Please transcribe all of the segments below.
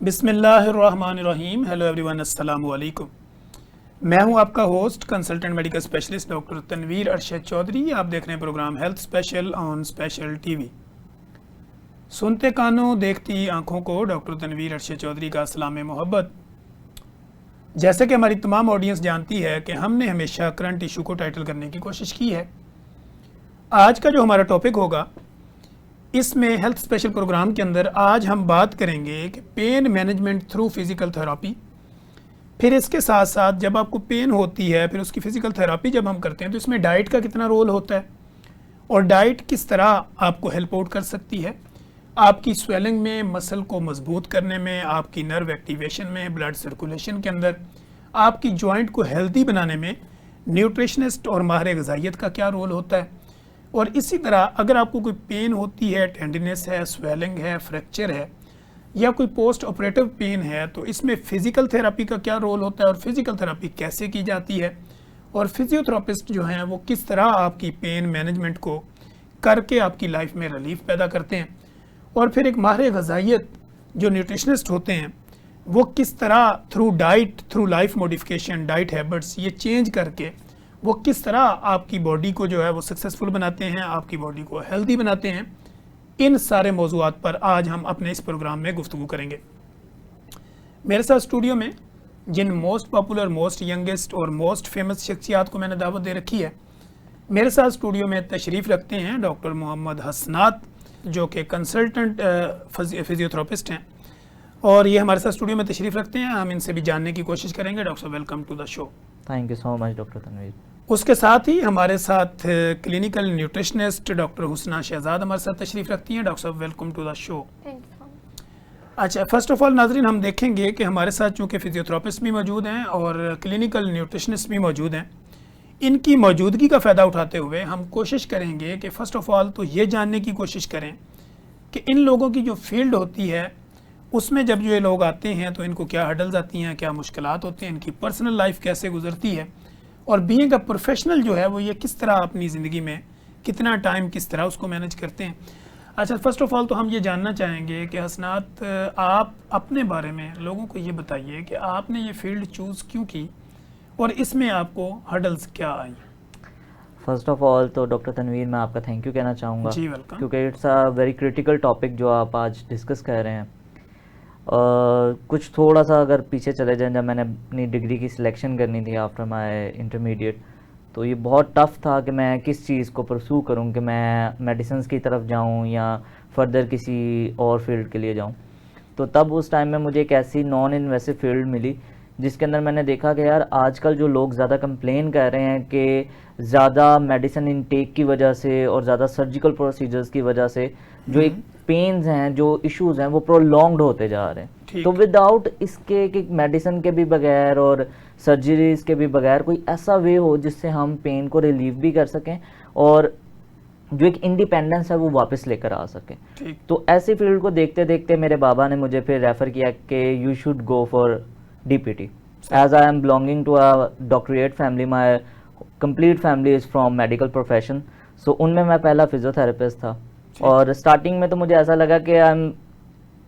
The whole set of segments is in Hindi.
बिस्मिल्लाहिर्रहमानिर्रहीम। हेलो एवरीवन, अस्सलामु अलैकुम। मैं हूं आपका host consultant medical specialist doctor Tanveer Arshad Chaudhry. आप देख रहे हैं program health special on special TV. सुनते कानों देखती आंखों को, डॉक्टर तनवीर अरशद चौधरी का सलाम मोहब्बत। जैसे कि हमारी तमाम ऑडियंस जानती है कि हमने हमेशा करंट इशू को टाइटल करने की कोशिश की है। आज का जो हमारा टॉपिक होगा, इसमें हेल्थ स्पेशल प्रोग्राम के अंदर आज हम बात करेंगे कि pain management through physical therapy. फिर इसके साथ साथ जब आपको पेन होती है, फिर उसकी फ़िज़िकल थेरापी जब हम करते हैं तो इसमें डाइट का कितना रोल होता है और डाइट किस तरह आपको हेल्प आउट कर सकती है आपकी स्वेलिंग में, मसल को मजबूत करने में, आपकी नर्व एक्टिवेशन में, ब्लड सर्कुलेशन के अंदर, आपकी जॉइंट को हेल्दी बनाने में न्यूट्रिशनिस्ट और माहिर ग़िज़ाइयत का क्या रोल होता है। और इसी तरह अगर आपको कोई पेन होती है, टेंडनेस है, स्वेलिंग है, फ्रैक्चर है या कोई पोस्ट ऑपरेटिव पेन है, तो इसमें फ़िज़िकल थेरापी का क्या रोल होता है और फिज़िकल थेरापी कैसे की जाती है और फिजियोथेरापिस्ट जो हैं वो किस तरह आपकी पेन मैनेजमेंट को करके आपकी लाइफ में रिलीफ पैदा करते हैं। और फिर एक माहिर ग़िज़ाइयत जो न्यूट्रिशनिस्ट होते हैं वो किस तरह through diet, through life modification, diet habits ये चेंज करके वो किस तरह आपकी बॉडी को जो है वो सक्सेसफुल बनाते हैं, आपकी बॉडी को हेल्दी बनाते हैं। इन सारे मौज़ूआत पर आज हम अपने इस प्रोग्राम में गुफ्तगू करेंगे। मेरे साथ स्टूडियो में जिन मोस्ट पॉपुलर, मोस्ट यंगेस्ट और मोस्ट फेमस शख्सियात को मैंने दावत दे रखी है, मेरे साथ स्टूडियो में तशरीफ़ रखते हैं डॉक्टर मोहम्मद हसनात, जो कि कंसल्टेंट फिजियोथेरापिस्ट हैं और ये हमारे साथ स्टूडियो में तशरीफ़ रखते हैं। हम इनसे भी जानने की कोशिश करेंगे। डॉक्टर साहब, welcome to the show. Thank you so much doctor Tanveer. उसके साथ ही हमारे साथ clinical nutritionist doctor Husna Shahzad हमारे साथ तशरीफ़ रखती हैं। डॉक्टर साहब, वेलकम टू द शो। अच्छा, फ़र्स्ट ऑफ़ ऑल नाज़रीन, हम देखेंगे कि हमारे साथ चूँकि फिजियोथेरापिस्ट भी मौजूद हैं और क्लिनिकल न्यूट्रिशनिस्ट भी मौजूद हैं, इनकी मौजूदगी का फ़ायदा उठाते हुए हम कोशिश करेंगे कि फ़र्स्ट ऑफ़ ऑल तो ये जानने की कोशिश करें कि इन लोगों की जो फील्ड होती है उसमें जब ये लोग आते हैं तो इनको क्या हर्डल्स आती हैं, क्या मुश्किलात होती हैं, इनकी पर्सनल लाइफ कैसे गुजरती है और बीइंग अ प्रोफेशनल जो है वो ये किस तरह अपनी ज़िंदगी में कितना टाइम किस तरह उसको मैनेज करते हैं। अच्छा, फ़र्स्ट ऑफ़ ऑल तो हम ये जानना चाहेंगे कि हसनात, आप अपने बारे में लोगों को ये बताइए कि आपने ये फील्ड चूज़ क्यों की और इसमें आपको हर्डल्स क्या आई। फर्स्ट ऑफ ऑल तो डॉक्टर तनवीर, मैं आपका थैंक यू कहना चाहूँगा जी, वेलकम। क्योंकि it's a very critical topic जो आप आज डिस्कस कर रहे हैं। कुछ थोड़ा सा अगर पीछे चले जाएं, जब मैंने अपनी डिग्री की सिलेक्शन करनी थी आफ्टर माय इंटरमीडिएट, तो ये बहुत टफ़ था कि मैं किस चीज़ को परसू करूं, कि मैं मेडिसिन्स की तरफ जाऊं या फर्दर किसी और फील्ड के लिए जाऊं। तो तब उस टाइम में मुझे एक ऐसी नॉन इन्वेसिव फील्ड मिली जिसके अंदर मैंने देखा कि यार आजकल जो लोग ज़्यादा कंप्लेन कर रहे हैं कि ज़्यादा मेडिसिन इनटेक की वजह से और ज़्यादा सर्जिकल प्रोसीजर्स की वजह से जो एक पेन्स हैं, जो इश्यूज़ हैं, वो प्रोलॉन्ग्ड होते जा रहे हैं। तो विदाउट इसके कि मेडिसिन के भी बगैर और सर्जरीज के भी बगैर कोई ऐसा वे हो जिससे हम पेन को रिलीव भी कर सकें और जो एक इंडिपेंडेंस है वो वापस लेकर आ सकें। तो ऐसी फील्ड को देखते देखते मेरे बाबा ने मुझे फिर रेफ़र किया कि you should go for DPT। As I am belonging to a doctorate family, my complete family is from medical profession, so उनमें मैं पहला फिजियोथेरेपिस्ट था। और स्टार्टिंग में तो मुझे ऐसा लगा कि I am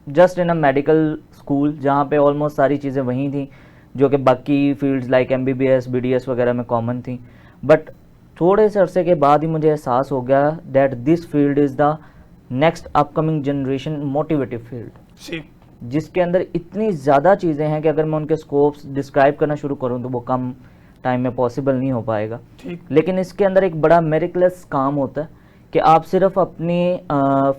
just in a medical school, जहाँ पे ऑलमोस्ट सारी चीज़ें वहीं थी जो कि बाकी फील्ड्स लाइक MBBS, BDS वगैरह में कॉमन थी। बट थोड़े से अरसे के बाद ही मुझे एहसास हो गया that this field is the next upcoming generation motivative field, जिसके अंदर इतनी ज़्यादा चीज़ें हैं कि अगर मैं उनके स्कोप्स डिस्क्राइब करना शुरू करूँ तो वो कम टाइम में पॉसिबल नहीं हो पाएगा। लेकिन इसके अंदर एक बड़ा मेरिकलेस काम होता है कि आप सिर्फ अपनी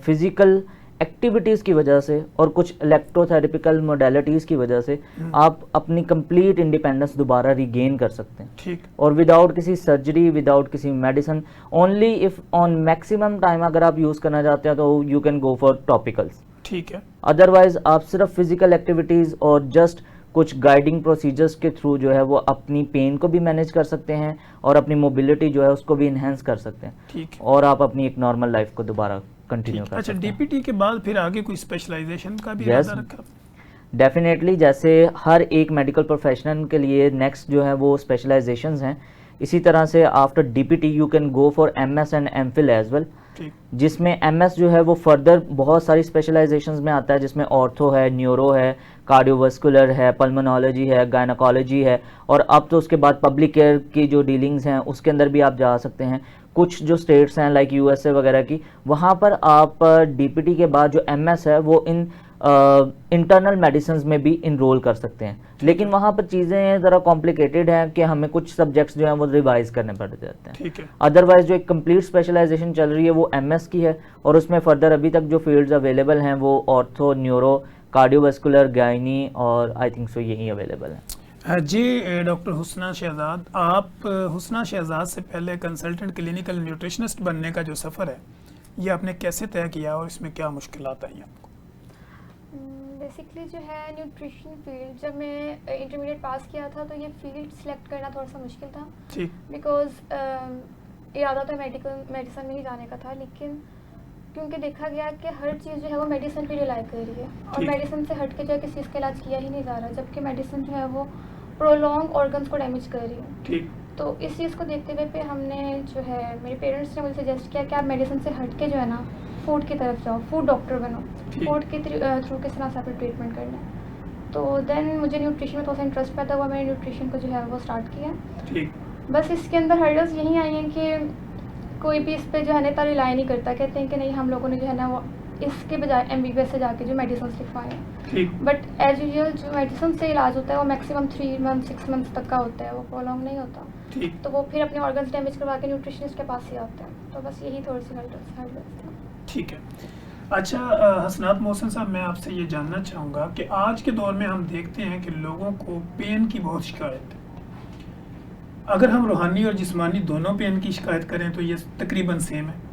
फिज़िकल एक्टिविटीज़ की वजह से और कुछ इलेक्ट्रोथेरेपिकल मोडेलिटीज़ की वजह से आप अपनी कंप्लीट इंडिपेंडेंस दोबारा रिगेन कर सकते हैं। ठीक। और विदाउट किसी सर्जरी, विदाउट किसी medicine, only if on maximum time अगर आप यूज़ करना चाहते हैं तो you can go for topicals. ठीक है। अदरवाइज आप सिर्फ फिजिकल एक्टिविटीज़ और जस्ट कुछ गाइडिंग प्रोसीजर्स के थ्रू जो है वो अपनी पेन को भी मैनेज कर सकते हैं और अपनी मोबिलिटी जो है उसको भी इन्हेंस कर सकते हैं। ठीक। और आप अपनी एक नॉर्मल लाइफ को दोबारा कंटिन्यू कर सकते हैं। अच्छा, DPT के बाद फिर आगे कोई स्पेशलाइजेशन का भी इरादा रखा? डेफिनेटली, जैसे हर एक मेडिकल प्रोफेशनल के लिए नेक्स्ट जो है वो स्पेशलाइजेशंस हैं, इसी तरह से after DPT you can go for MS and MPhil as well. ठीक। जिसमें एमएस जो है वो फर्दर बहुत सारी स्पेशलाइजेशंस में आता है, जिसमें ऑर्थो है, न्यूरो है, कार्डियोवास्कुलर है, पल्मोनोलॉजी है, गायनोकोलॉजी है, और अब तो उसके बाद पब्लिक केयर की जो डीलिंग्स हैं उसके अंदर भी आप जा सकते हैं। कुछ जो स्टेट्स हैं लाइक यूएसए वगैरह की, वहाँ पर आप डीपीटी के बाद जो एमएस है वो इन इंटरनल मेडिसिन में भी इनरोल कर सकते हैं, लेकिन वहाँ पर चीज़ें ज़रा कॉम्प्लिकेटेड हैं कि हमें कुछ सब्जेक्ट्स जो हैं वो रिवाइज करने पड़ जाते हैं। ठीक है। अदरवाइज जो एक कंप्लीट स्पेशलाइजेशन चल रही है वो एमएस की है, और उसमें फर्दर अभी तक जो फील्ड्स अवेलेबल हैं वो ऑर्थो, न्यूरो, कार्डियोवास्कुलर, गायनी और आई थिंक सो यही अवेलेबल है। जी डॉक्टर हुस्ना शहजाद, आप हुस्ना शहजाद से पहले कंसल्टेंट क्लिनिकल न्यूट्रिशनिस्ट बनने का जो सफ़र है ये आपने कैसे तय किया और इसमें क्या मुश्किलात आई आपको? बेसिकली जो है न्यूट्रिशन फील्ड, जब मैं इंटरमीडिएट पास किया था तो ये फील्ड सेलेक्ट करना थोड़ा सा मुश्किल था, ठीक। बिकॉज इरादा तो मेडिसिन में ही जाने का था, लेकिन क्योंकि देखा गया कि हर चीज़ जो है वो मेडिसिन पे रिलाई कर रही है और मेडिसिन से हट के जो है किसी चीज़ का इलाज किया ही नहीं जा रहा, जबकि मेडिसिन जो है वो प्रोलॉन्ग ऑर्गन्स को डैमेज कर रही है। ठीक। तो इस चीज़ को देखते हुए पे हमने जो है, मेरे पेरेंट्स ने मुझे सजेस्ट किया कि आप मेडिसिन से हट के जो है ना फूड की तरफ जाओ, फूड डॉक्टर बनो, फूड के थ्रू किस तरह से आप ट्रीटमेंट करना है। तो देन मुझे न्यूट्रिशन में थोड़ा सा इंटरेस्ट पैदा हुआ, मैंने न्यूट्रिशन को जो है वो स्टार्ट किया। ठीक। बस इसके अंदर हर्डल्स यही आई हैं कि कोई भी इस पे जो है ना रिलाई नहीं करता, कहते हैं कि नहीं हम लोगों ने जो है ना वो इसके बजाय एमबीबीएस से जाके जो मेडिसिन लिखवाए हैं, बट एज यूजुअल जो मेडिसिन से इलाज होता है वो मैक्सिमम 3 मंथ 6 मंथ्स तक का होता है, वो प्रोलॉन्ग नहीं होता। ठीक। तो वो फिर अपने ऑर्गन्स डैमेज करवा के न्यूट्रिशनिस्ट के पास ही आते हैं। तो बस यही थोड़ी सी हर्डल्स थी। ठीक है। अच्छा हसनात मोहसिन साहब, मैं आपसे ये जानना चाहूँगा कि आज के दौर में हम देखते हैं कि लोगों को पेन की बहुत शिकायत है। अगर हम रूहानी और जिस्मानी दोनों पेन की शिकायत करें तो ये तकरीबन सेम है।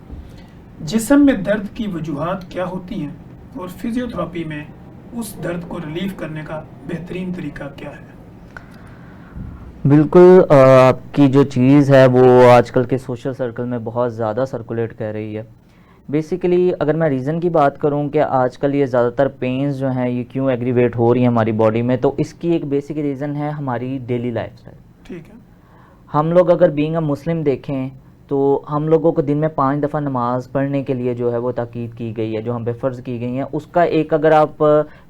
जिस्म में दर्द की वजूहात क्या होती हैं और फिजियोथेरेपी में उस दर्द को रिलीफ करने का बेहतरीन तरीका क्या है? बिल्कुल, आपकी जो चीज़ है वो आजकल के सोशल सर्कल में बहुत ज़्यादा सर्कुलेट कर रही है। बेसिकली अगर मैं रीज़न की बात करूं कि आजकल ये ज़्यादातर पेन्स जो हैं ये क्यों एग्रीवेट हो रही हैं हमारी बॉडी में, तो इसकी एक बेसिक रीज़न है हमारी डेली लाइफस्टाइल। ठीक है। हम लोग अगर बीइंग अ मुस्लिम देखें तो हम लोगों को दिन में 5 दफ़ा नमाज़ पढ़ने के लिए जो है वो ताकीद की गई है, जो हम पे फ़र्ज़ की गई हैं। उसका एक अगर आप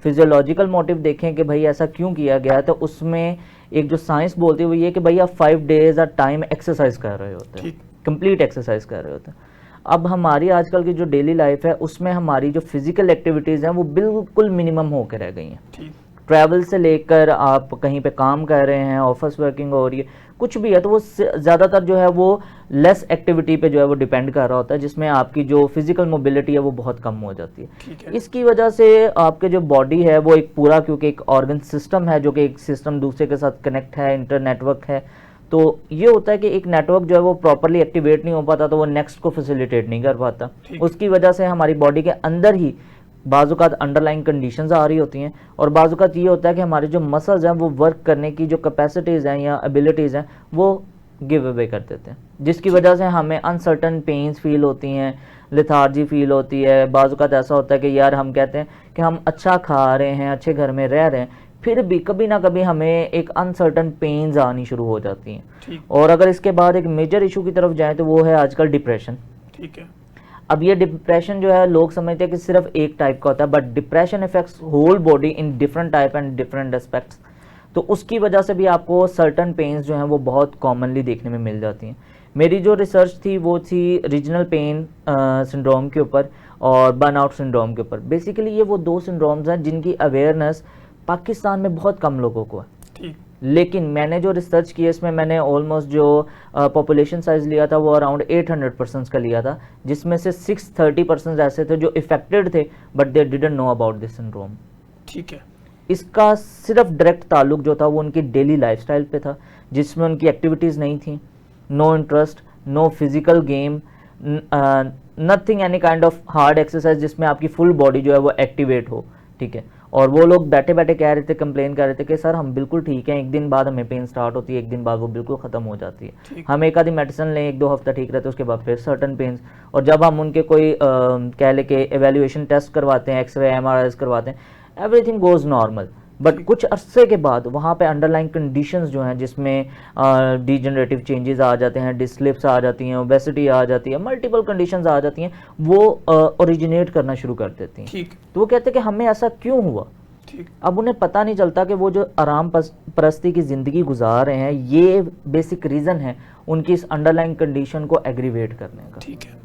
फिजियोलॉजिकल मोटिव देखें कि भाई ऐसा क्यों किया गया है, तो उसमें एक जो साइंस बोलती है वो ये कि भाई आप 5 डेज़ at टाइम एक्सरसाइज कर रहे होते हैं, कंप्लीट एक्सरसाइज कर रहे होते हैं। अब हमारी आजकल की जो डेली लाइफ है उसमें हमारी जो फिज़िकल एक्टिविटीज़ हैं वो बिल्कुल मिनिमम होकर रह गई हैं। ट्रैवल से लेकर आप कहीं पे काम कर रहे हैं, ऑफिस वर्किंग हो रही है, कुछ भी है, तो वो ज़्यादातर जो है वो लेस एक्टिविटी पे जो है वो डिपेंड कर रहा होता है, जिसमें आपकी जो फिजिकल मोबिलिटी है वो बहुत कम हो जाती है। इसकी वजह से आपके जो बॉडी है वो एक पूरा, क्योंकि एक ऑर्गन सिस्टम है जो कि एक सिस्टम दूसरे के साथ कनेक्ट है, इंटर नेटवर्क है, तो ये होता है कि एक नेटवर्क जो है वो प्रॉपरली एक्टिवेट नहीं हो पाता तो वो नेक्स्ट को फैसिलिटेट नहीं कर पाता। उसकी वजह से हमारी बॉडी के अंदर ही बाज़-औक़ात अंडरलाइंग कंडीशंस आ रही होती हैं, और बाज़-औक़ात ये होता है कि हमारे जो मसल्स हैं वो वर्क करने की जो कैपेसिटीज़ हैं या एबिलिटीज़ हैं वो गिव अवे कर देते हैं, जिसकी वजह से हमें अनसर्टन पेन्स फील होती हैं, लेथार्जी फील होती है। बाज़-औक़ात ऐसा होता है कि यार हम कहते हैं कि हम अच्छा खा रहे हैं, अच्छे घर में रह रहे हैं, फिर भी कभी ना कभी हमें एक अनसर्टन पेन्स आनी शुरू हो जाती हैं। और अगर इसके बाद एक मेजर इशू की तरफ जाएँ तो वो है आजकल डिप्रेशन। ठीक है। अब ये डिप्रेशन जो है लोग समझते हैं कि सिर्फ एक टाइप का होता है, but depression effects whole body in different type and different aspects. तो उसकी वजह से भी आपको सर्टन पेन्स जो हैं वो बहुत कॉमनली देखने में मिल जाती हैं। मेरी जो रिसर्च थी वो थी रीजनल पेन सिंड्रोम के ऊपर और बर्नआउट सिंड्रोम के ऊपर। बेसिकली ये वो 2 सिंड्रोम्स हैं जिनकी अवेयरनेस पाकिस्तान में बहुत कम लोगों को है। लेकिन मैंने जो रिसर्च की है इसमें मैंने ऑलमोस्ट जो पॉपुलेशन साइज लिया था वो अराउंड 800 पर्सन्स का लिया था, जिसमें से 630% ऐसे थे जो इफेक्टेड थे but they didn't know about this syndrome. ठीक है। इसका सिर्फ डायरेक्ट ताल्लुक जो था वो उनकी डेली लाइफस्टाइल पे था, जिसमें उनकी एक्टिविटीज़ नहीं थी, no interest, no physical game, nothing any kind of hard exercise जिसमें आपकी फुल बॉडी जो है वो एक्टिवेट हो। ठीक है। और वो लोग बैठे बैठे कह रहे थे, कंप्लेन कर रहे थे कि सर हम बिल्कुल ठीक हैं, एक दिन बाद हमें पेन स्टार्ट होती है, एक दिन बाद वो बिल्कुल ख़त्म हो जाती है, हम एक आधी मेडिसिन लें, 1-2 हफ्ता ठीक रहते हैं, उसके बाद फिर सर्टन पेन्स। और जब हम उनके कोई कह ले के एवेल्यूएशन टेस्ट करवाते हैं, एक्सरे MRIs करवाते हैं, एवरीथिंग गोज़ नॉर्मल, बट कुछ अरसे के बाद वहाँ पे अंडरलाइंग कंडीशंस जो हैं जिसमें डीजनरेटिव चेंजेस आ जाते हैं, डिस्लिप्स आ जाती हैं, ओबेसिटी आ जाती है, मल्टीपल कंडीशंस आ जाती हैं, वो ओरिजिनेट करना शुरू कर देती हैं। ठीक तो वो कहते हैं कि हमें ऐसा क्यों हुआ। ठीक अब उन्हें पता नहीं चलता कि वो जो आराम परस्ती की ज़िंदगी गुजार रहे हैं, ये बेसिक रीज़न है उनकी इस अंडरलाइंग कंडीशन को एग्रीवेट करने का। ठीक है।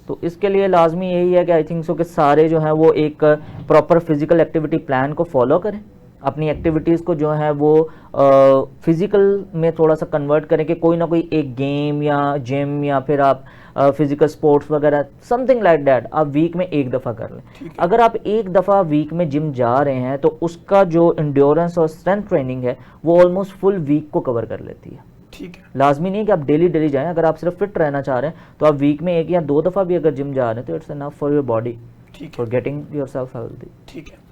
तो इसके लिए लाजमी यही है कि आई थिंक सो कि सारे जो हैं वो एक प्रॉपर फिजिकल एक्टिविटी प्लान को फॉलो करें, अपनी एक्टिविटीज़ को जो है वो फिज़िकल में थोड़ा सा कन्वर्ट करें कि कोई ना कोई एक गेम या जिम या फिर आप फिज़िकल स्पोर्ट्स वगैरह समथिंग लाइक दैट आप वीक में एक दफ़ा कर लें। अगर आप एक दफ़ा वीक में जिम जा रहे हैं तो उसका जो इंड्योरेंस और स्ट्रेंथ ट्रेनिंग है वो ऑलमोस्ट फुल वीक को कवर कर लेती है। ठीक है। लाजमी नहीं कि आप डेली डेली जाएं, अगर आप सिर्फ फिट रहना चाह रहे हैं तो आप वीक में एक या दो दफ़ा भी अगर जिम जा रहे हैं तो it's enough for your body, ठीक है। For getting yourself healthy. ठीक है।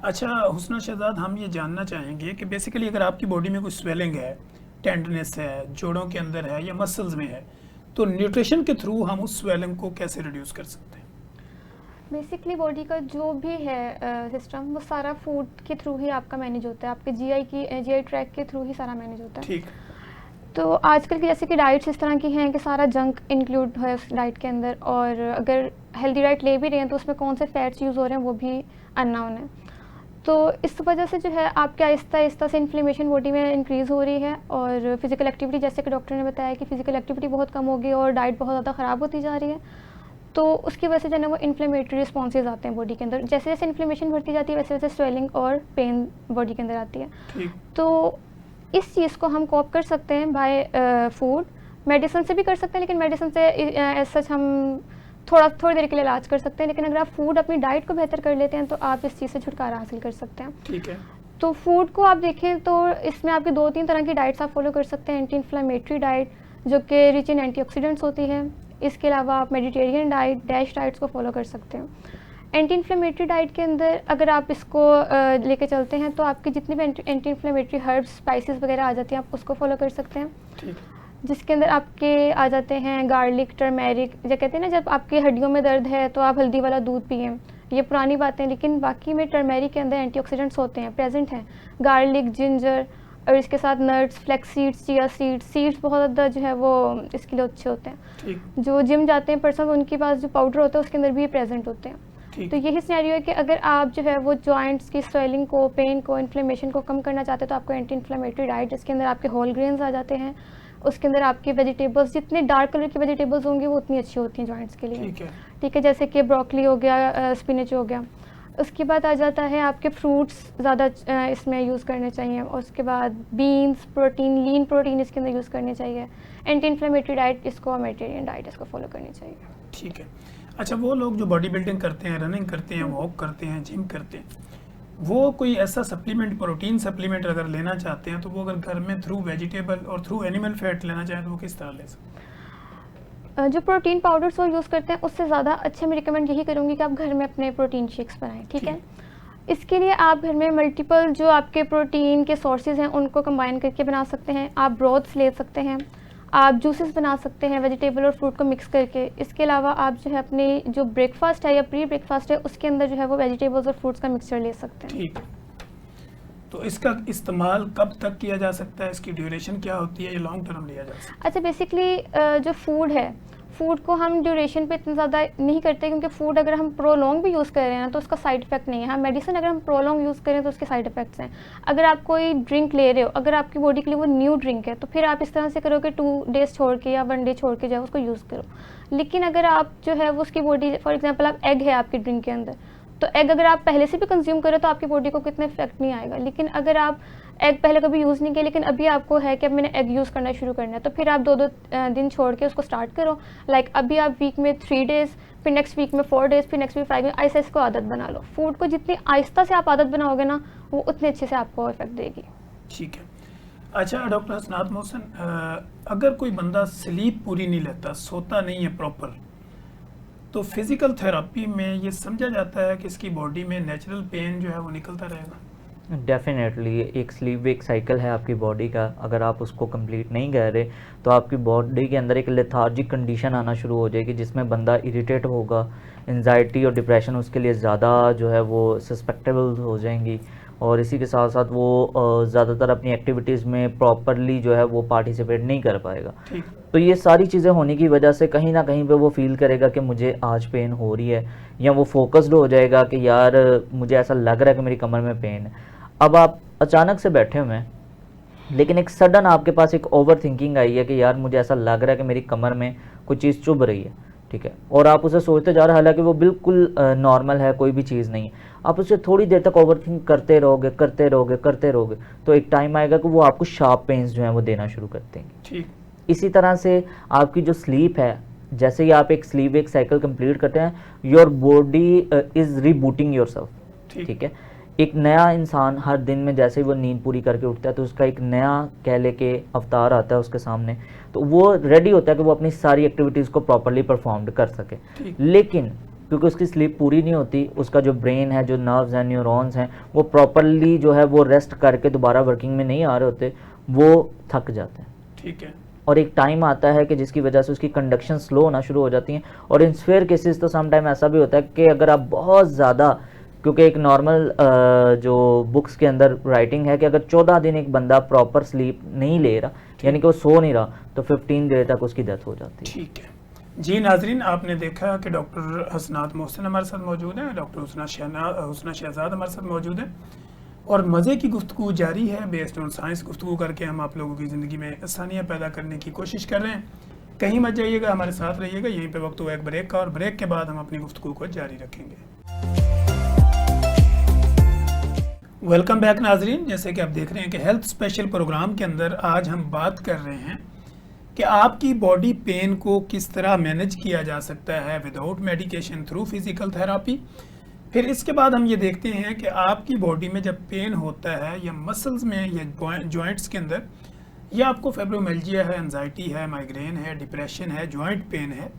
अच्छा हुस्ना शहजाद, हम ये जानना चाहेंगे कि बेसिकली अगर आपकी बॉडी में कोई स्वेलिंग है, टेंडनेस है, जोड़ों के अंदर है या मसल्स में है, तो न्यूट्रिशन के थ्रू हम उस स्वेलिंग को कैसे रिड्यूस कर सकते हैं? बेसिकली बॉडी का जो भी है सिस्टम वो सारा फूड के थ्रू ही आपका मैनेज होता है, आपके जीआई ट्रैक के थ्रू ही सारा मैनेज होता है। ठीक। तो आजकल की जैसे कि डाइट्स इस तरह की हैं कि सारा जंक इंक्लूड है उस डाइट के अंदर, और अगर हेल्दी डाइट ले भी रहे हैं तो उसमें कौन से फैट्स यूज़ हो रहे हैं वो भी अननोन है। तो इस वजह से जो है आपके आहिस्ता आहिस्ता से इन्फ्लेमेशन बॉडी में इंक्रीज़ हो रही है, और फिज़िकल एक्टिविटी जैसे कि डॉक्टर ने बताया कि फ़िज़िकल एक्टिविटी बहुत कम होगी और डाइट बहुत ज़्यादा ख़राब होती जा रही है, तो उसकी वजह से जो है ना वो इन्फ्लेमेटरी रिस्पॉन्सेज आते हैं बॉडी के अंदर। जैसे जैसे इन्फ्लेमेशन बढ़ती जाती है वैसे वैसे स्वेलिंग और पेन बॉडी के अंदर आती है। ठीक। तो इस चीज़ को हम कोप कर सकते हैं बाय फूड, मेडिसिन से भी कर सकते हैं, लेकिन मेडिसिन से एज सच हम थोड़ी देर के लिए इलाज कर सकते हैं, लेकिन अगर आप फूड अपनी डाइट को बेहतर कर लेते हैं तो आप इस चीज़ से छुटकारा हासिल कर सकते हैं। ठीक है। तो फूड को आप देखें तो इसमें आपकी 2-3 तरह की डाइट्स आप फॉलो कर सकते हैं। एंटी इन्फ्लेमेटरी डाइट जो कि रिच इन एंटीऑक्सीडेंट्स होती है, इसके अलावा आप मेडिटेरियन डाइट, डैश डाइट्स को फॉलो कर सकते हैं। एंटी इन्फ्लेमेटरी डाइट के अंदर अगर आप इसको लेके चलते हैं तो आपकी जितनी भी एंटी इन्फ्लेमेटरी हर्ब्स, स्पाइसेस वगैरह आ जाती हैं आप उसको फॉलो कर सकते हैं। ठीक। जिसके अंदर आपके आ जाते हैं गार्लिक, टर्मेरिक, जो कहते हैं ना जब आपकी हड्डियों में दर्द है तो आप हल्दी वाला दूध पिएं, ये पुरानी बातें, लेकिन बाकी में टर्मेरिक के अंदर एंटीऑक्सीडेंट्स होते हैं, प्रेजेंट हैं। गार्लिक, जिंजर और इसके साथ nuts, flax seeds, chia seeds बहुत ज़्यादा जो है वो इसके लिए अच्छे होते हैं। ठीक। जो जिम जाते हैं पर्सन उनके पास जो पाउडर होता है उसके अंदर भी प्रेजेंट होते हैं। ठीक। तो यही सिनेरियो है कि अगर आप जो है वो जॉइंट्स की स्वेलिंग को, पेन को, इन्फ्लेमेशन को कम करना चाहते हैं तो आपको एंटी इन्फ्लेमेटरी डाइट जिसके अंदर आपके होल ग्रेन्स आ जाते हैं, उसके अंदर आपके वेजिटेबल्स, जितने डार्क कलर की वेजिटेबल्स होंगी वो उतनी अच्छी होती हैं जॉइंट्स के लिए। ठीक है। ठीक है, जैसे कि ब्रोकली हो गया, स्पिनच हो गया। उसके बाद आ जाता है आपके फ्रूट्स ज़्यादा इसमें यूज़ करने चाहिए, और उसके बाद बीन्स, प्रोटीन, लीन प्रोटीन इसके अंदर यूज़ करने चाहिए। एंटी इन्फ्लेमेटरी डाइट इसको, मेडिटेरियन डाइट इसको फॉलो करनी चाहिए। ठीक है। अच्छा वो लोग जो बॉडी बिल्डिंग करते हैं, रनिंग करते हैं, वॉक करते हैं, जिम करते हैं, वो कोई ऐसा सप्लीमेंट, प्रोटीन सप्लीमेंट अगर लेना चाहते हैं तो वो अगर घर में थ्रू वेजिटेबल और थ्रू एनिमल फैट लेना चाहें तो वो किस तरह ले सकते हैं? जो प्रोटीन पाउडर्स वो यूज़ करते हैं उससे ज़्यादा अच्छे मैं रिकमेंड यही करूँगी कि आप घर में अपने प्रोटीन शेक्स बनाएं। ठीक है, इसके लिए आप घर में मल्टीपल जो आपके प्रोटीन के सोर्सेज हैं उनको कंबाइन करके बना सकते हैं। आप ब्रोथ्स ले सकते हैं, आप जूसेस बना सकते हैं वेजिटेबल और फ्रूट को मिक्स करके। इसके अलावा आप जो है अपने जो ब्रेकफास्ट है या प्री ब्रेकफास्ट है उसके अंदर जो है वो वेजिटेबल्स और फ्रूट्स का मिक्सचर ले सकते हैं। ठीक। तो इसका इस्तेमाल कब तक किया जा सकता है, इसकी ड्यूरेशन क्या होती है, ये लॉन्ग टर्म लिया जा सकता है? अच्छा, बेसिकली जो फूड है, फूड को हम ड्यूरेशन पे इतना ज़्यादा नहीं करते, क्योंकि फूड अगर हम प्रोलॉन्ग भी यूज़ कर रहे हैं ना तो उसका साइड इफेक्ट नहीं है। हाँ, मेडिसिन अगर हम प्रोलॉन्ग यूज़ करें तो उसके साइड इफेक्ट्स हैं। अगर आप कोई ड्रिंक ले रहे हो, अगर आपकी बॉडी के लिए वो न्यू ड्रिंक है तो फिर आप इस तरह से करो कि 2 डेज़ छोड़ के या 1 डे छोड़ के जो है उसको यूज़ करो। लेकिन अगर आप जो है वो उसकी बॉडी, फॉर एग्जाम्पल आप एग है आपकी ड्रिंक के अंदर, तो एग अगर आप पहले से भी कंज्यूम करें तो आपकी बॉडी को कितना इफेक्ट नहीं आएगा। लेकिन अगर आप एग पहले कभी यूज़ नहीं किया लेकिन अभी आपको है कि अब मैंने एग यूज़ करना शुरू करना है, तो फिर आप 2-2 दिन छोड़ के उसको स्टार्ट करो। लाइक अभी आप वीक में 3 डेज़, फिर नेक्स्ट वीक में 4 डेज़, फिर नेक्स्ट वीक 5 डेज़, ऐसे इसको आदत बना लो। फूड को जितनी आहिस्ता से आप आदत बनाओगे ना वो उतने अच्छे से आपको इफेक्ट देगी। ठीक है। अच्छा डॉक्टर हसनात मोहसिन, अगर कोई बंदा स्लीप पूरी नहीं लेता, सोता नहीं है प्रॉपर, तो फिज़िकल थेरेपी में ये समझा जाता है कि इसकी बॉडी में नेचुरल पेन जो है वो निकलता रहेगा? डेफिनेटली एक स्लीप वेक साइकिल है आपकी बॉडी का, अगर आप उसको कंप्लीट नहीं कर रहे तो आपकी बॉडी के अंदर एक लेथार्जिक कंडीशन आना शुरू हो जाएगी जिसमें बंदा इरिटेट होगा, एंजाइटी और डिप्रेशन उसके लिए ज़्यादा जो है वो सस्पेक्टेबल हो जाएंगी, और इसी के साथ साथ वो ज़्यादातर अपनी एक्टिविटीज़ में प्रॉपरली जो है वो पार्टिसिपेट नहीं कर पाएगा। तो ये सारी चीज़ें होने की वजह से कहीं ना कहीं पे वो फील करेगा कि मुझे आज पेन हो रही है, या वो फोकस्ड हो जाएगा कि यार मुझे ऐसा लग रहा है कि मेरी कमर में पेन है। अब आप अचानक से बैठे हुए हैं, लेकिन एक सडन आपके पास एक ओवर थिंकिंग आई है कि यार मुझे ऐसा लग रहा है कि मेरी कमर में कोई चीज़ चुभ रही है, ठीक है, और आप उसे सोचते जा रहे हैं, हालांकि वो बिल्कुल नॉर्मल है, कोई भी चीज़ नहीं है। आप उसे थोड़ी देर तक ओवर थिंक करते रहोगे तो एक टाइम आएगा कि वो आपको शार्प पेन्स जो हैं वो देना शुरू कर देंगे। ठीक। इसी तरह से आपकी जो स्लीप है, जैसे ही आप एक स्लीप एक साइकिल कंप्लीट करते हैं, your body is rebooting yourself, ठीक है। एक नया इंसान हर दिन में जैसे ही वो नींद पूरी करके उठता है तो उसका एक नया कह ले के अवतार आता है उसके सामने, तो वो रेडी होता है कि वो अपनी सारी एक्टिविटीज़ को प्रॉपरली परफॉर्म कर सके। लेकिन क्योंकि उसकी स्लीप पूरी नहीं होती, उसका जो ब्रेन है, जो नर्व्स हैं, न्यूरॉन्स हैं, वो प्रॉपरली जो है वो रेस्ट करके दोबारा वर्किंग में नहीं आ रहे होते, वो थक जाते हैं। ठीक है। और एक टाइम आता है कि जिसकी वजह से उसकी कंडक्शन स्लो होना शुरू हो जाती हैं। और इन स्फेयर केसेस तो सम टाइम ऐसा भी होता है कि अगर आप बहुत ज़्यादा, क्योंकि एक नॉर्मल जो बुक्स के अंदर राइटिंग है कि अगर 14 दिन एक बंदा प्रॉपर स्लीप नहीं ले रहा, यानी कि वो सो नहीं रहा, तो 15 डेज तक उसकी डेथ हो जाती है। ठीक है जी। नाजरीन, आपने देखा कि डॉक्टर हसनात मोहसिन हमारे साथ मौजूद हैं, डॉक्टर हुस्ना शहजाद हमारे साथ मौजूद हैं, और मज़े की गुफ्तगू जारी है। बेस्ड ऑन साइंस गुफ्तगू करके हम आप लोगों की ज़िंदगी में आसानियाँ पैदा करने की कोशिश कर रहे हैं। कहीं मत जाइएगा, हमारे साथ रहिएगा। यहीं पे वक्त हुआ एक ब्रेक का, और ब्रेक के बाद हम अपनी गुफ्तगू को जारी रखेंगे। वेलकम बैक नाजरीन। जैसे कि आप देख रहे हैं कि हेल्थ स्पेशल प्रोग्राम के अंदर आज हम बात कर रहे हैं कि आपकी बॉडी पेन को किस तरह मैनेज किया जा सकता है without medication, through physical therapy. फिर इसके बाद हम ये देखते हैं कि आपकी बॉडी में जब पेन होता है, या मसल्स में या जॉइंट्स के अंदर, या आपको फाइब्रोमियल्जिया है, एंजाइटी है, माइग्रेन है, डिप्रेशन है, जॉइंट पेन है,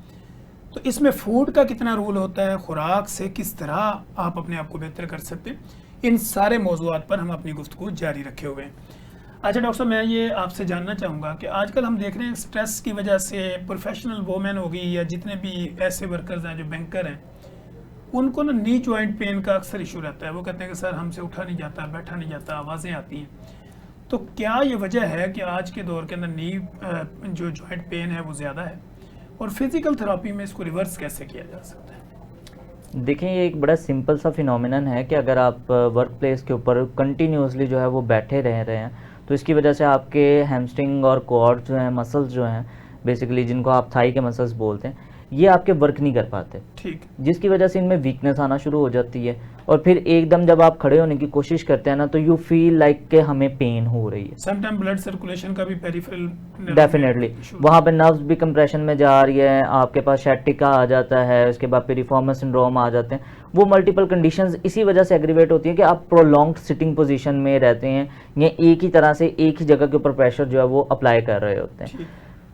तो इसमें फूड का कितना रोल होता है, खुराक से किस तरह आप अपने आप को बेहतर कर सकते हैं। इन सारे मौज़ूआत पर हम अपनी गुफ्तगू जारी रखे हुए हैं। अच्छा डॉक्टर साहब, मैं ये आपसे जानना चाहूँगा कि आजकल हम देख रहे हैं स्ट्रेस की वजह से प्रोफेशनल वोमेन होगी, या जितने भी ऐसे वर्कर्स हैं जो बैंकर हैं, उनको ना नी जॉइंट पेन का अक्सर इशू रहता है। वो कहते हैं कि सर हमसे उठा नहीं जाता, बैठा नहीं जाता, आवाज़ें आती हैं। तो क्या ये वजह है कि आज के दौर के अंदर नी जो जॉइंट पेन है वो ज़्यादा है, और फिज़िकल थेरापी में इसको रिवर्स कैसे किया जा सकता है? देखें, ये एक बड़ा सिंपल सा फिनोमिनन है कि अगर आप वर्क प्लेस के ऊपर कंटिन्यूसली जो है वो बैठे रह रहे हैं, तो इसकी वजह से आपके हैमस्ट्रिंग और क्वाड्स जो हैं, मसल्स जो हैं बेसिकली, जिनको आप थाई के मसल्स बोलते हैं, ये आपके वर्क नहीं कर पाते। ठीक। जिसकी वजह से इनमें वीकनेस आना शुरू हो जाती है, और फिर एकदम जब आप खड़े होने की कोशिश करते हैं ना, तो यू फील लाइक कि हमें पेन हो रही है। समटाइम ब्लड सर्कुलेशन का भी पेरिफेरल, डेफिनेटली वहाँ पे नर्व्स भी कंप्रेशन में जा रही है, आपके पास शैटिका आ जाता है, उसके बाद पिरिफॉर्मर सिंड्रोम आ जाते हैं। वो मल्टीपल कंडीशंस इसी वजह से एग्रीवेट होती है कि आप प्रोलॉन्ग्ड सिटिंग पोजीशन में रहते हैं, या एक ही तरह से एक ही जगह के ऊपर प्रेशर जो है वो अप्लाई कर रहे होते हैं।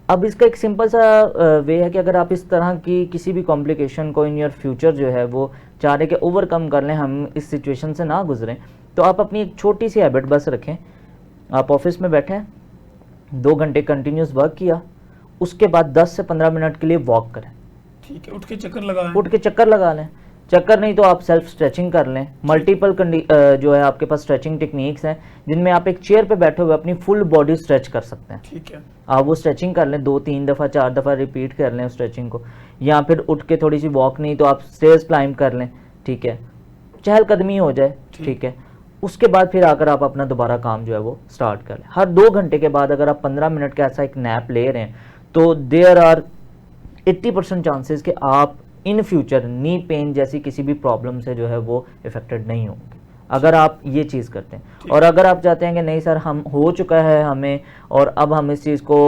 अब इसका एक सिंपल सा वे है कि अगर आप इस तरह की किसी भी कॉम्प्लिकेशन को इन योर फ्यूचर जो है वो चाह रहे कि ओवरकम कर लें, हम इस सिचुएशन से ना गुजरें, तो आप अपनी एक छोटी सी हैबिट बस रखें। आप ऑफिस में बैठे हैं, 2 घंटे कंटिन्यूस वर्क किया, उसके बाद 10 से 15 मिनट के लिए वॉक करें। ठीक है। उठ के चक्कर लगा लें। चक्कर नहीं तो आप सेल्फ स्ट्रेचिंग कर लें। मल्टीपल जो है आपके पास स्ट्रेचिंग टेक्निक्स हैं, जिनमें आप एक चेयर पे बैठे हुए अपनी फुल बॉडी स्ट्रेच कर सकते हैं। ठीक है। आप वो स्ट्रेचिंग कर लें, 2-3 दफ़ा 4 दफ़ा रिपीट कर लें उस स्ट्रेचिंग को, या फिर उठ के थोड़ी सी वॉक नहीं तो आप स्टेयर्स क्लाइंब कर लें। ठीक है, चहलकदमी हो जाए। ठीक है, उसके बाद फिर आकर आप अपना दोबारा काम जो है वो स्टार्ट कर लें। हर 2 घंटे के बाद अगर आप 15 मिनट का ऐसा एक नैप ले रहे हैं, तो देयर आर 80% चांसेस कि आप इन फ्यूचर नी पेन जैसी किसी भी प्रॉब्लम से जो है वो इफेक्टेड नहीं होंगे, अगर आप ये चीज़ करते हैं। और अगर आप चाहते हैं कि नहीं सर हम हो चुका है हमें, और अब हम इस चीज़ को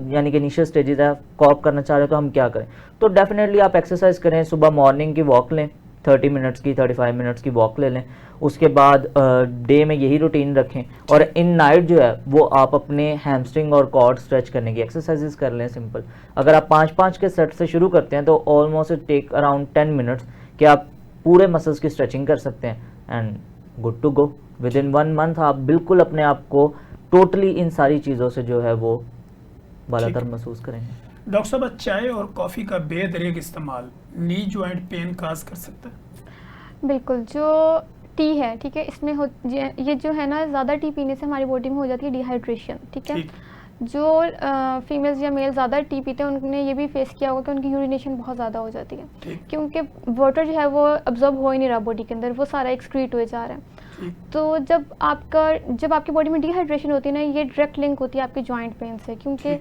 यानी कि इनिशियल स्टेजेस है कॉप करना चाह रहे हैं, तो हम क्या करें, तो डेफिनेटली आप एक्सरसाइज करें। सुबह मॉर्निंग की वॉक लें, 30 मिनट्स की 35 मिनट्स की वॉक ले लें। उसके बाद डे में यही रूटीन रखें, और इन नाइट जो है वो आप अपने हैमस्ट्रिंग और कॉर्ड स्ट्रेच करने की एक्सरसाइजेस कर लें सिंपल। अगर आप 5-5 के सेट से शुरू करते हैं तो ऑलमोस्ट टेक अराउंड 10 मिनट्स कि आप पूरे मसल्स की स्ट्रेचिंग कर सकते हैं, and good to go. Within 1 month आप बिल्कुल अपने आप को टोटली इन सारी चीज़ों से जो है वो बालातर महसूस करेंगे। डॉक्टर साहब, चाय और कॉफ़ी का बेदरेग इस्तेमाल नी जॉइंट पेन काज कर सकता है? बिल्कुल। जो टी है, ठीक है, इसमें ये जो है ना, ज़्यादा टी पीने से हमारी बॉडी में हो जाती है डिहाइड्रेशन, ठीक है। जो फीमेल्स या मेल ज़्यादा टी पीते हैं उन्होंने ये भी फेस किया होगा कि उनकी यूरिनेशन बहुत ज़्यादा हो जाती है, क्योंकि वाटर जो है वो अब्जॉर्ब हो ही नहीं रहा बॉडी के अंदर, वो सारा एक्सक्रीट हुए जा रहा है। तो जब आपकी बॉडी में डिहाइड्रेशन होती है ना, ये डायरेक्ट लिंक होती है आपके जॉइंट पेन से, क्योंकि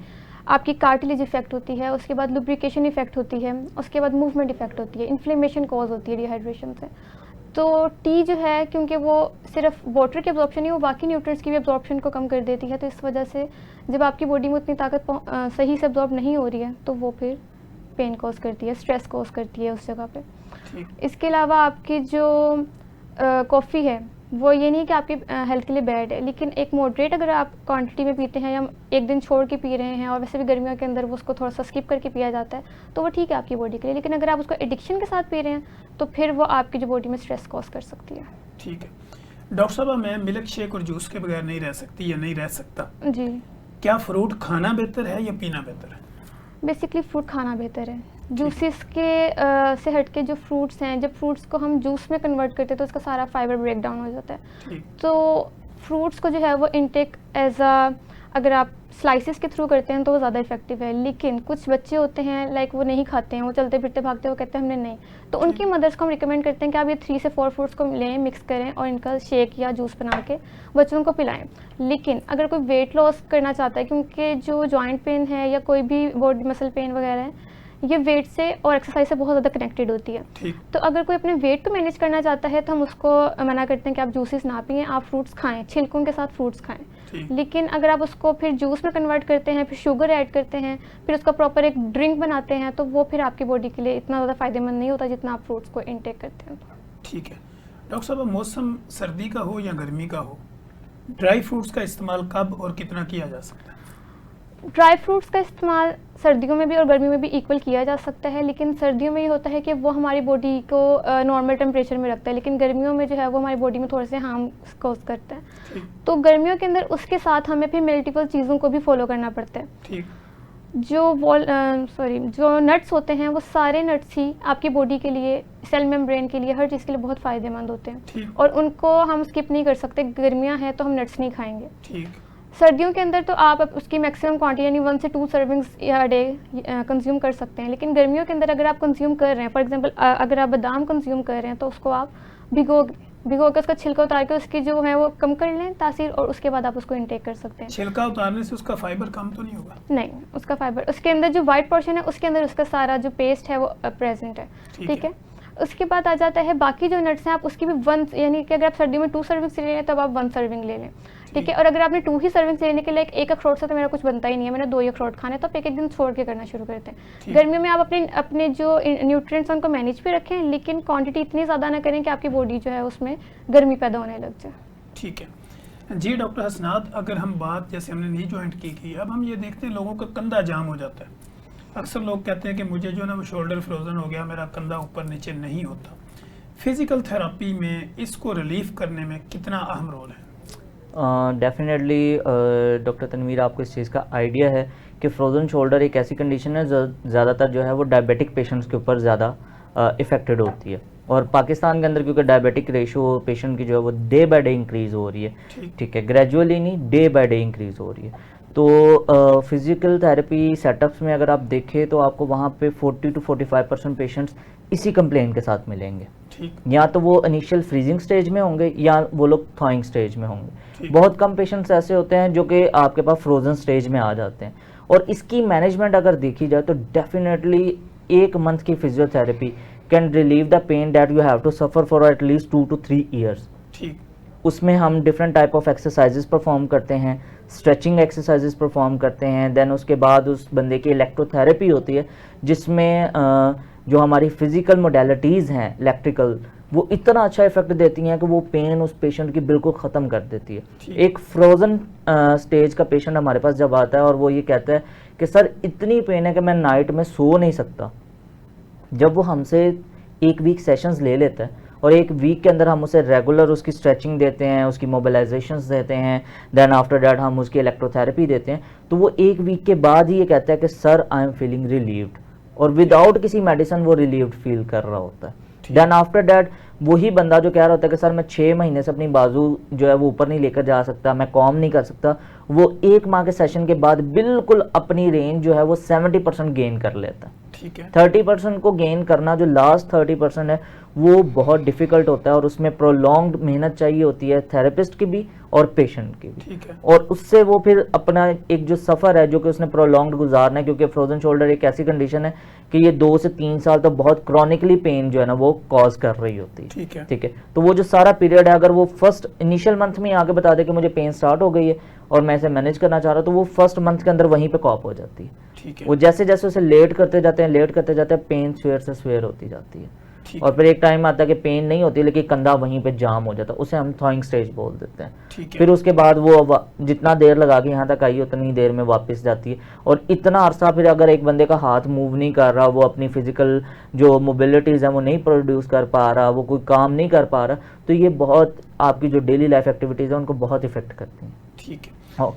आपकी कार्टिलेज इफेक्ट होती है, उसके बाद लुब्रिकेशन इफेक्ट होती है, उसके बाद मूवमेंट इफेक्ट होती है, इन्फ्लेमेशन कॉज होती है डिहाइड्रेशन से। तो टी जो है, क्योंकि वो सिर्फ वाटर के अब्जॉर्प्शन नहीं, वो बाकी न्यूट्रिएंट्स की भी अब्जॉर्प्शन को कम कर देती है, तो इस वजह से जब आपकी बॉडी में उतनी ताकत सही से अब्जॉर्ब नहीं हो रही है तो वो फिर पेन कॉज करती है, स्ट्रेस कॉज करती है उस जगह पे। इसके अलावा आपकी जो कॉफ़ी है वो ये नहीं कि आपकी हेल्थ के लिए बैड है, लेकिन एक मॉडरेट अगर आप क्वांटिटी में पीते हैं या एक दिन छोड़ के पी रहे हैं, और वैसे भी गर्मियों के अंदर वो उसको थोड़ा सा स्किप करके पिया जाता है, तो वो ठीक है आपकी बॉडी के लिए। लेकिन अगर आप उसको एडिक्शन के साथ पी रहे हैं तो फिर वो आपकी जो बॉडी में स्ट्रेस कॉज कर सकती है। ठीक है डॉक्टर साहब, मैं मिल्क शेक और जूस के बगैर नहीं रह सकती या नहीं रह सकता जी। क्या फ्रूट खाना बेहतर है या पीना बेहतर है? बेसिकली फ्रूट खाना बेहतर है। जूसेस के से हट के जो फ्रूट्स हैं, जब फ्रूट्स को हम जूस में कन्वर्ट करते हैं तो उसका सारा फाइबर ब्रेक डाउन हो जाता है। तो फ्रूट्स को जो है वो इनटेक अगर आप स्लाइसेस के थ्रू करते हैं तो वो ज़्यादा इफेक्टिव है। लेकिन कुछ बच्चे होते हैं लाइक वो नहीं खाते हैं, वो चलते फिरते भागते, वो कहते हैं हमने नहीं, तो उनकी मदर्स को हम रिकमेंड करते हैं कि आप ये 3 से 4 फ्रूट्स को लें, मिक्स करें और इनका शेक या जूस बना के बच्चों को पिलाएं। लेकिन अगर कोई वेट लॉस करना चाहता है, क्योंकि जो जॉइंट पेन है या कोई भी बॉडी मसल पेन वगैरह है, ये वेट से और एक्सरसाइज से बहुत ज़्यादा कनेक्टेड होती है। तो अगर कोई अपने वेट को मैनेज करना चाहता है तो हम उसको मना करते हैं कि आप जूसेस ना पिएं, आप फ्रूट्स खाएं, छिलकों के साथ फ्रूट्स खाएं। लेकिन अगर आप उसको फिर जूस में कन्वर्ट करते हैं, फिर शुगर ऐड करते हैं, फिर उसका प्रॉपर एक ड्रिंक बनाते हैं, तो वो फिर आपकी बॉडी के लिए इतना ज़्यादा फ़ायदेमंद नहीं होता जितना आप फ्रूट्स को इनटेक करते हैं। ठीक है डॉक्टर साहब, मौसम सर्दी का हो या गर्मी का हो, ड्राई फ्रूट्स का इस्तेमाल कब और कितना किया जा सकता है? ड्राई फ्रूट्स का इस्तेमाल सर्दियों में भी और गर्मियों में भी इक्वल किया जा सकता है, लेकिन सर्दियों में ये होता है कि वो हमारी बॉडी को नॉर्मल टेम्परेचर में रखता है, लेकिन गर्मियों में जो है वो हमारी बॉडी में थोड़े से हार्म कॉज करता है। तो गर्मियों के अंदर उसके साथ हमें फिर मल्टीपल चीज़ों को भी फॉलो करना पड़ता है। ठीक। जो नट्स होते हैं वो सारे नट्स ही आपकी बॉडी के लिए, सेल मेम्ब्रेन के लिए, हर चीज़ के लिए बहुत फ़ायदेमंद होते हैं, और उनको हम स्किप नहीं कर सकते। गर्मियाँ हैं तो हम नट्स नहीं खाएंगे। ठीक। सर्दियों के अंदर तो आप उसकी मैक्सिमम क्वांटिटी यानी 1 से 2 सर्विंग्स या डे कंज्यूम कर सकते हैं। लेकिन गर्मियों के अंदर अगर आप कंज्यूम कर रहे हैं, फॉर एग्जांपल अगर आप बादाम कंज्यूम कर रहे हैं, तो उसको आप भिगो के उसका छिलका उतार के उसकी जो है वो कम कर लें तासीर, और उसके बाद आप उसको इनटेक कर सकते हैं। छिलका उतारने से उसका फाइबर कम तो नहीं होगा? नहीं, उसका फाइबर, उसके अंदर जो वाइट पोर्शन है उसके अंदर उसका सारा जो पेस्ट है वो प्रेजेंट है। ठीक है। उसके बाद आ जाता है बाकी जो नट्स हैं, आप उसकी भी 1, यानी कि अगर आप सर्दियों में 2 सर्विंग्स ले लें तब आप 1 सर्विंग ले लें। ठीक है। और अगर आपने 2 ही सर्विंग्स लेने के लिए एक अखरोट से तो मेरा कुछ बनता ही नहीं है, मैंने 2 ही अखरोट खाने, तो आप एक दिन छोड़ के करना शुरू करते हैं। गर्मियों में आप अपने जो न्यूट्रिएंट्स उनको मैनेज पे रखें, लेकिन क्वांटिटी इतनी ज़्यादा ना करें कि आपकी बॉडी जो है उसमें गर्मी पैदा होने लग जाए। ठीक है जी। डॉक्टर हसनात, अगर हम बात, जैसे हमने नी जॉइंट की, अब हम ये देखते हैं लोगों का कंधा जाम हो जाता है। अक्सर लोग कहते हैं कि मुझे जो ना वो शोल्डर फ्रोजन हो गया, मेरा कंधा ऊपर नीचे नहीं होता। फिजिकल थेरेपी में इसको रिलीफ करने में कितना अहम रोल है? डेफिनेटली डॉक्टर तनवीर, आपको इस चीज़ का आइडिया है कि फ्रोज़न शोल्डर एक ऐसी कंडीशन है जो ज़्यादातर जो है वो डायबिटिक पेशेंट्स के ऊपर ज़्यादा इफ़ेक्टेड होती है, और पाकिस्तान के अंदर क्योंकि डायबिटिक रेशो पेशेंट की जो है वो डे बाय डे इंक्रीज़ हो रही है। ठीक है, ग्रेजुअली नहीं, डे बाय डे इंक्रीज़ हो रही है। तो फिज़िकल थेरेपी सेटअप्स में अगर आप देखें तो आपको वहाँ पे 40 to 45% पेशेंट्स इसी कंप्लेन के साथ मिलेंगे। या तो वो इनिशियल फ्रीजिंग स्टेज में होंगे या वो लोग थॉइंग स्टेज में होंगे। बहुत कम पेशेंट्स ऐसे होते हैं जो कि आपके पास फ्रोजन स्टेज में आ जाते हैं। और इसकी मैनेजमेंट अगर देखी जाए तो डेफिनेटली 1 मंथ की physiotherapy can relieve the pain that you have to suffer for at least 2 to 3 years. उसमें हम different type of exercises perform करते हैं, स्ट्रेचिंग एक्सरसाइजेस परफॉर्म करते हैं, देन उसके बाद उस बंदे की इलेक्ट्रोथेरेपी होती है, जिसमें जो हमारी फिजिकल मोडेलिटीज़ हैं इलेक्ट्रिकल, वो इतना अच्छा इफेक्ट देती हैं कि वो पेन उस पेशेंट की बिल्कुल ख़त्म कर देती है। एक फ्रोज़न स्टेज का पेशेंट हमारे पास जब आता है और वो ये कहता है कि सर इतनी पेन है कि मैं नाइट में सो नहीं सकता, जब वो हमसे 1 वीक सेशंस ले लेता है और 1 वीक के अंदर हम उसे रेगुलर उसकी स्ट्रेचिंग देते हैं, उसकी मोबिलाइजेशंस देते हैं, देन आफ्टर दैट हम उसकी इलेक्ट्रोथेरेपी देते हैं, तो वो 1 वीक के बाद ही ये कहता है कि sir I am feeling relieved, और विदाउट किसी मेडिसिन वो रिलीव्ड फील कर रहा होता है। देन आफ्टर दैट वही बंदा जो कह रहा होता है कि सर मैं 6 महीने से अपनी बाजू जो है वो ऊपर नहीं लेकर जा सकता, मैं कॉम नहीं कर सकता, वो 1 माह के सेशन के बाद बिल्कुल अपनी रेंज जो है वो 70% गेन कर लेता है। ठीक है। 30% को गेन करना, जो लास्ट 30% है वो बहुत डिफिकल्ट होता है और उसमें प्रोलॉन्ग्ड मेहनत चाहिए होती है थेरेपिस्ट की भी और पेशेंट की भी। ठीक है। और उससे वो फिर अपना एक जो सफ़र है जो कि उसने प्रोलॉन्ग्ड गुजारना है, क्योंकि फ्रोजन शोल्डर एक ऐसी कंडीशन है कि ये 2 से 3 साल तो बहुत क्रॉनिकली पेन जो है ना वो कॉज कर रही होती है। ठीक है। ठीक है, तो वो जो सारा पीरियड है, अगर वो फर्स्ट इनिशियल मंथ में आके बता दे कि मुझे पेन स्टार्ट हो गई है और मैं इसे मैनेज करना चाह रहा हूँ, तो वो फर्स्ट मंथ के अंदर वहीं पे कॉप हो जाती है। ठीक है। वो जैसे जैसे उसे लेट करते जाते हैं पेन स्वेयर से स्वेयर होती जाती है ठीक और फिर एक टाइम आता है कि पेन नहीं होती लेकिन कंधा वहीं पे जाम हो जाता है, उसे हम थॉइंग स्टेज बोल देते हैं। ठीक है। फिर उसके बाद वो जितना देर लगा के यहाँ तक आई उतनी देर में वापस जाती है। और इतना अरसा फिर अगर एक बंदे का हाथ मूव नहीं कर रहा, वो अपनी फिजिकल जो मोबिलिटीज़ हैं वो नहीं प्रोड्यूस कर पा रहा, वो कोई काम नहीं कर पा रहा, तो ये बहुत आपकी जो डेली लाइफ एक्टिविटीज़ हैं उनको बहुत इफेक्ट करती हैं। ठीक है। हाँ,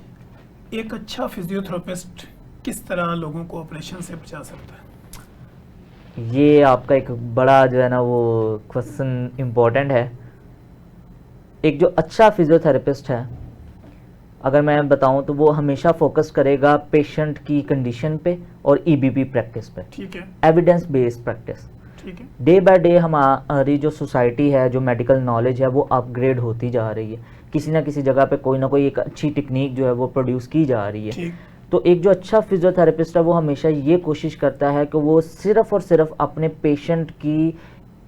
एक अच्छा फिजियोथेरेपिस्ट किस तरह लोगों को ऑपरेशन से बचा सकता है? ये आपका एक बड़ा जो है ना वो क्वेश्चन इम्पोर्टेंट है। एक जो अच्छा फिजियोथेरेपिस्ट है, अगर मैं बताऊं तो वो हमेशा फोकस करेगा पेशेंट की कंडीशन पे और ईबीपी प्रैक्टिस पे, ठीक है। Evidence based practice. ठीक है। डे बाय डे हमारी जो सोसाइटी है, जो मेडिकल नॉलेज है वो अपग्रेड होती जा रही है, किसी ना किसी जगह पे कोई ना कोई एक अच्छी टेक्निक जो है वो प्रोड्यूस की जा रही है। ठीक। तो एक जो अच्छा फिजियोथेरेपिस्ट है वो हमेशा ये कोशिश करता है कि वो सिर्फ और सिर्फ अपने पेशेंट की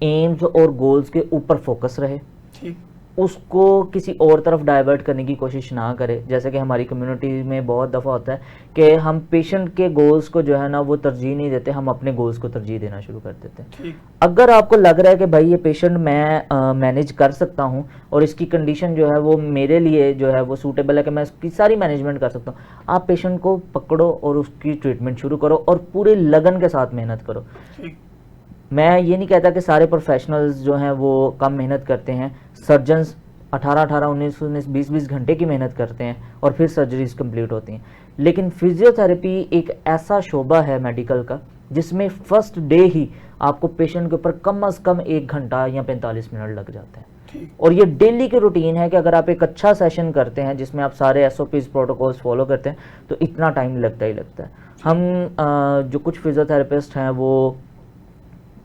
एम्स और गोल्स के ऊपर फोकस रहे, ठीक। उसको किसी और तरफ डाइवर्ट करने की कोशिश ना करे। जैसे कि हमारी कम्युनिटी में बहुत दफ़ा होता है कि हम पेशेंट के गोल्स को जो है ना वो तरजीह नहीं देते, हम अपने गोल्स को तरजीह देना शुरू कर देते हैं। ठीक। अगर आपको लग रहा है कि भाई ये पेशेंट मैं मैनेज कर सकता हूँ और इसकी कंडीशन जो है वो मेरे लिए जो है वो सूटेबल है कि मैं इसकी सारी मैनेजमेंट कर सकता हूँ, आप पेशेंट को पकड़ो और उसकी ट्रीटमेंट शुरू करो और पूरे लगन के साथ मेहनत करो। ठीक। मैं ये नहीं कहता कि सारे प्रोफेशनल्स जो हैं वो कम मेहनत करते हैं। सर्जन्स 18-18, 19-19, 20-20 घंटे की मेहनत करते हैं और फिर सर्जरीज कंप्लीट होती हैं। लेकिन फिजियोथेरेपी एक ऐसा शोबा है मेडिकल का जिसमें फर्स्ट डे ही आपको पेशेंट के ऊपर कम से कम 1 घंटा या 45 मिनट लग जाते हैं। ठीक। और ये डेली की रूटीन है कि अगर आप एक अच्छा सेशन करते हैं जिसमें आप सारे एसओपीज प्रोटोकॉल्स फॉलो करते हैं तो इतना टाइम लगता ही लगता है। हम जो कुछ फिजियोथेरेपिस्ट हैं वो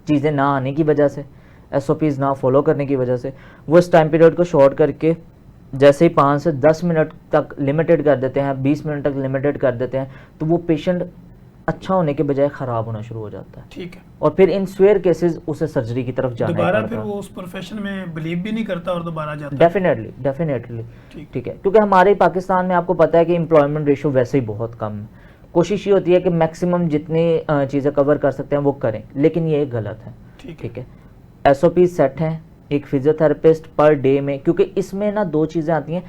चीज़ें ना आने की वजह से, एसओपीज़ ना फॉलो करने की वजह से, वो इस टाइम पीरियड को शॉर्ट करके जैसे ही 5 से 10 मिनट तक लिमिटेड कर देते हैं, 20 मिनट तक लिमिटेड कर देते हैं, तो वो पेशेंट अच्छा होने के बजाय ख़राब होना शुरू हो जाता है। ठीक है। और फिर इन स्वेयर केसेस उसे सर्जरी की तरफ जाना दोबारा पड़ता फिर है। वो उस प्रोफेशन में बिलीव भी नहीं करता और दोबारा जाता है। डेफिनेटली ठीक। ठीक है, क्योंकि हमारे पाकिस्तान में आपको पता है कि एम्प्लॉयमेंट रेशो वैसे ही बहुत कम है। कोशिश ये होती है कि मैक्सिमम जितनी चीज़ें कवर कर सकते हैं वो करें, लेकिन ये गलत है। ठीक है, एसओपी सेट हैं एक फिजियोथेरेपिस्ट पर डे में, क्योंकि इसमें ना 2 चीज़ें आती हैं।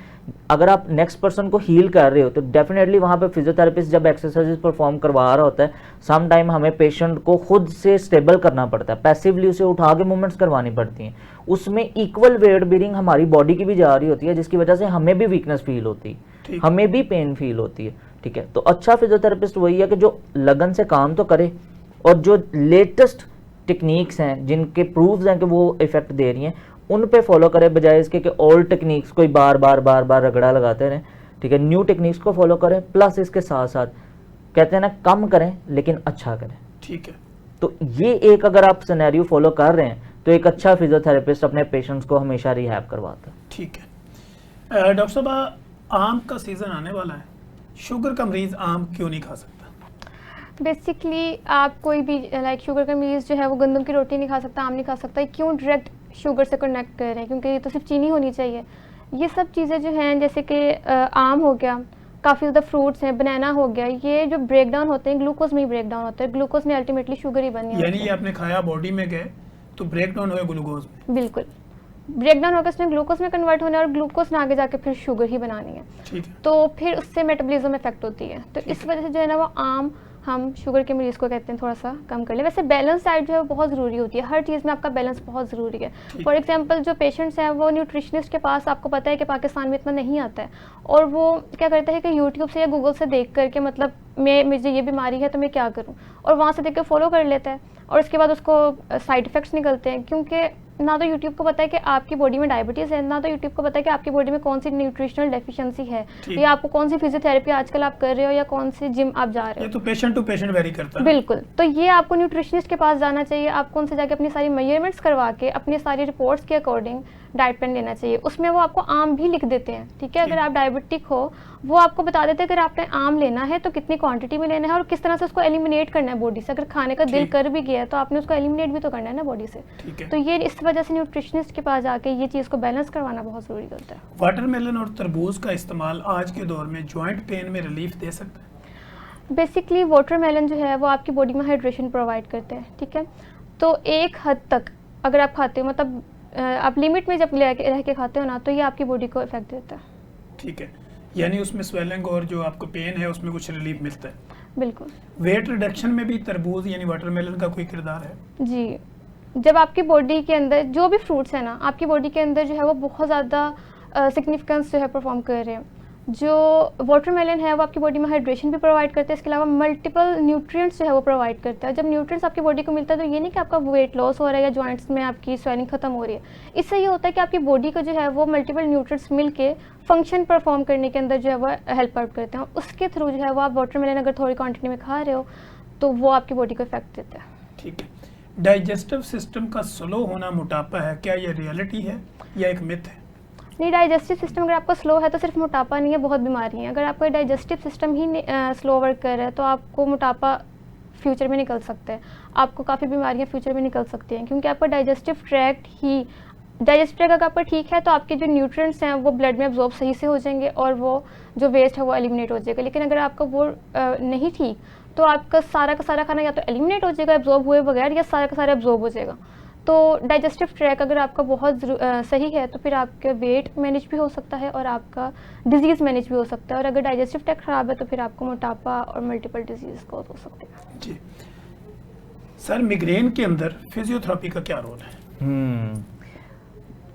अगर आप नेक्स्ट पर्सन को हील कर रहे हो तो डेफिनेटली वहाँ पे फिजियोथेरेपिस्ट जब एक्सरसाइजेस परफॉर्म करवा रहा होता है, सम टाइम हमें पेशेंट को खुद से स्टेबल करना पड़ता है, पैसिवली उसे उठा के मूवमेंट्स करवानी पड़ती हैं। उसमें इक्वल वेट बेयरिंग हमारी बॉडी की भी जा रही होती है, जिसकी वजह से हमें भी वीकनेस फील होती है, हमें भी पेन फील होती है। ठीक है, तो अच्छा फिजियोथेरेपिस्ट वही है कि जो लगन से काम तो करे और जो लेटेस्ट टेक्निक्स हैं जिनके प्रूफ्स हैं कि वो इफेक्ट दे रही हैं उन पे फॉलो करें, बजाय इसके कि ओल्ड टेक्निक्स कोई बार बार रगड़ा लगाते रहें। ठीक है, न्यू टेक्निक्स को फॉलो करें, प्लस इसके साथ साथ कहते हैं ना कम करें लेकिन अच्छा करें। ठीक है। तो ये एक अगर आप सिनेरियो फॉलो कर रहे हैं तो एक अच्छा फिजियोथेरेपिस्ट अपने पेशेंट्स को हमेशा रिहैब करवाता है। ठीक है। डॉक्टर साहब, आम का सीज़न आने वाला है, शुगर का मरीज़ आम क्यों नहीं खा सकता? बेसिकली आप कोई भी लाइक शुगर का मरीज़ जो है वो गंदम की रोटी नहीं खा सकता, आम नहीं खा सकता। क्यों डायरेक्ट शुगर से कनेक्ट कर रहे हैं? क्योंकि ये तो सिर्फ चीनी होनी चाहिए। ये सब चीज़ें जो हैं जैसे कि आम हो गया, काफ़ी ज़्यादा फ्रूट्स हैं, बनाना हो गया, ये जो ब्रेक डाउन होते हैं ग्लूकोज में ही ब्रेक डाउन होता है। ग्लूकोज ने अल्टीमेटली शुगर ही बननी है। यानी ये आपने खाया, बॉडी में गए तो ब्रेक डाउन हुआ ग्लूकोज में। बिल्कुल, ब्रेक डाउन होकर उसने ग्लूकोज में कन्वर्ट होना है और ग्लूकोज ने आगे जाके फिर शुगर ही बनानी है। ठीक है। तो फिर उससे मेटाबॉलिज्म इफेक्ट होती है। तो इस वजह से जो है ना वो आम हम शुगर के मरीज़ को कहते हैं थोड़ा सा कम कर ले। वैसे बैलेंस डाइट जो है बहुत ज़रूरी होती है, हर चीज़ में आपका बैलेंस बहुत ज़रूरी है। फॉर एग्जांपल जो पेशेंट्स हैं वो न्यूट्रिशनिस्ट के पास, आपको पता है कि पाकिस्तान में इतना नहीं आता है, और वो क्या करता है कि यूट्यूब से या गूगल से देख करके मतलब मुझे ये बीमारी है तो मैं क्या करूँ, और वहाँ से देख कर फॉलो कर लेता है और उसके बाद उसको साइड इफ़ेक्ट्स निकलते हैं। क्योंकि ना तो यूट्यूब को पता है कि आपकी बॉडी में डायबिटीज़ है, ना तो यूट्यूब को पता है कि आपकी बॉडी में कौन सी न्यूट्रिशनल डेफिशिएंसी है, या आपको कौन सी फिजियोथेरेपी आजकल आप कर रहे हो, या कौन सी जिम आप जा रहे हो। ये तो पेशेंट टू पेशेंट वेरी करता है। बिल्कुल, तो ये आपको न्यूट्रिशनिस्ट के पास जाना चाहिए, आपको उनसे जाके अपनी सारी मेजरमेंट्स करवा के अपनी सारी रिपोर्ट्स के अकॉर्डिंग डाइट प्लान लेना चाहिए। उसमें वो आपको आम भी लिख देते हैं, ठीक है। अगर आप डायबिटिक हो, वो आपको बता देते हैं अगर आपने आम लेना है तो कितनी क्वांटिटी में लेना है और किस तरह से उसको एलिमिनेट करना है बॉडी से। अगर खाने का दिल कर भी गया है तो आपने उसको एलिमिनेट भी तो करना है ना बॉडी से। तो ये इस वजह से न्यूट्रिशनिस्ट के पास जाके ये चीज़ को बैलेंस करवाना बहुत ज़रूरी होता है। वाटरमेलन और तरबूज का इस्तेमाल आज के दौर में जॉइंट पेन में रिलीफ दे सकता है? बेसिकली वाटरमेलन जो है वो आपकी बॉडी में हाइड्रेशन प्रोवाइड करते हैं, ठीक है। तो एक हद तक अगर आप खाते हो, मतलब आप लिमिट में जब रह के खाते हो ना, तो ये आपकी बॉडी को इफेक्ट देता है। ठीक है, यानी उसमें स्वेलिंग और जो आपको पेन है उसमें कुछ रिलीफ मिलता है। बिल्कुल। वेट रिडक्शन में भी तरबूज यानी वाटरमेलन का कोई किरदार है? जी, जब आपकी बॉडी के अंदर जो भी फ्रूट्स है ना, आपकी बॉडी के अंदर जो है वो बहुत ज़्यादा सिग्निफिकेंस जो है परफॉर्म कर रहे हैं। जो वाटरमेलन है वो आपकी बॉडी में हाइड्रेशन भी प्रोवाइड करते हैं, इसके अलावा मल्टीपल न्यूट्रिएंट्स जो है वो प्रोवाइड करता है। जब न्यूट्रिएंट्स आपकी बॉडी को मिलता है तो ये नहीं कि आपका वेट लॉस हो रहा है या जॉइंट्स में आपकी स्वेलिंग खत्म हो रही है। इससे ये होता है कि आपकी बॉडी को जो है वो मल्टीपल न्यूट्रिएंट्स मिल के फंक्शन परफॉर्म करने के अंदर जो है वो हेल्प आउट करते हैं। उसके थ्रू जो है वो आप वाटरमेलन अगर थोड़ी क्वान्टिटी में खा रहे हो तो वो आपकी बॉडी को इफेक्ट देता है। ठीक है, डाइजेस्टिव सिस्टम का स्लो होना मोटापा है, क्या ये रियलिटी है या एक मिथ है? नहीं, डाइजेस्टिव सिस्टम अगर आपका स्लो है तो सिर्फ मोटापा नहीं है, बहुत बीमारी हैं। अगर आपका डाइजेस्टिव सिस्टम ही स्लो वर्क कर रहा है तो आपको मोटापा फ्यूचर में निकल सकता है, आपको काफ़ी बीमारियां फ्यूचर में निकल सकती हैं, क्योंकि आपका डाइजेस्टिव ट्रैक्ट अगर आपका ठीक है तो आपके जो न्यूट्रिएंट्स हैं वो ब्लड में अब्जॉर्ब सही से हो जाएंगे और वो जो वेस्ट है वो एलिमिनेट हो जाएगा। लेकिन अगर आपका वो नहीं ठीक तो आपका सारा का सारा खाना या तो एलिमिनेट हो जाएगा एब्जॉर्ब हुए बगैर, या सारा का सारा एब्जॉर्ब हो जाएगा। तो डाइजेस्टिव ट्रैक अगर आपका बहुत सही है तो फिर आपके वेट मैनेज भी हो सकता है और आपका डिजीज़ मैनेज भी हो सकता है, और अगर डाइजेस्टिव ट्रैक ख़राब है तो फिर आपको मोटापा और मल्टीपल डिजीज़ को हो सकते हैं। जी सर, मिग्रेन के अंदर फिजियोथेरेपी का क्या रोल है?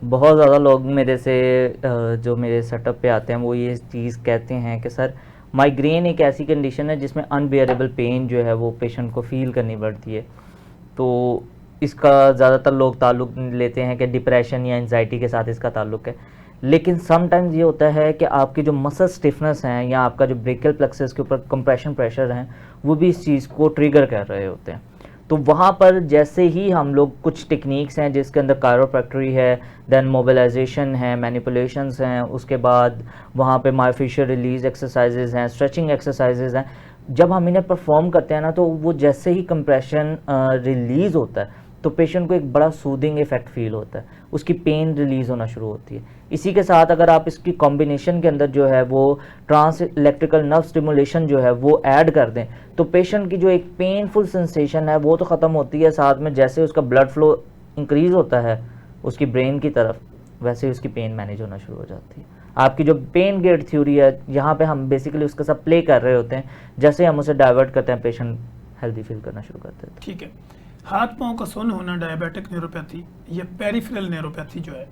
बहुत ज़्यादा लोग मेरे से जो मेरे सेटअप पे आते हैं वो ये चीज़ कहते हैं कि सर माइग्रेन एक ऐसी कंडीशन है जिसमें अनबियरेबल पेन जो है वो पेशेंट को फील करनी पड़ती है। तो इसका ज़्यादातर लोग ताल्लुक़ लेते हैं कि डिप्रेशन या एंजाइटी के साथ इसका ताल्लुक़ है, लेकिन समटाइम्स ये होता है कि आपकी जो मसल स्टिफनेस हैं या आपका जो ब्रेकियल प्लेक्सस के ऊपर कंप्रेशन प्रेशर हैं वो भी इस चीज़ को ट्रिगर कर रहे होते हैं। तो वहाँ पर जैसे ही हम लोग कुछ टेक्निक्स हैं जिसके अंदर कायरोप्रैक्टरी है, देन मोबिलाइजेशन है, मैनिपुलेशंस हैं, उसके बाद वहाँ पे मायोफेशियल रिलीज एक्सरसाइजेज हैं, स्ट्रेचिंग एक्सरसाइजेज हैं, जब हम इन्हें परफॉर्म करते हैं ना तो वो जैसे ही कंप्रेशन रिलीज़ होता है तो पेशेंट को एक बड़ा सूदिंग इफेक्ट फील होता है, उसकी पेन रिलीज़ होना शुरू होती है। इसी के साथ अगर आप इसकी कॉम्बिनेशन के अंदर जो है वो ट्रांस इलेक्ट्रिकल नर्व स्टिमुलेशन जो है वो ऐड कर दें तो पेशेंट की जो एक पेनफुल सेंसेशन है वो तो ख़त्म होती है, साथ में जैसे उसका ब्लड फ्लो इंक्रीज़ होता है उसकी ब्रेन की तरफ वैसे ही उसकी पेन मैनेज होना शुरू हो जाती है। आपकी जो पेन गेट थ्योरी है यहाँ पे हम बेसिकली उसके साथ प्ले कर रहे होते हैं, जैसे हम उसे डाइवर्ट करते हैं पेशेंट हेल्दी फील करना शुरू करते हैं। ठीक है, हाथ पाँव का सुन्न होना डायबिटिक न्यूरोपैथी या पेरिफेरल न्यूरोपैथी जो है,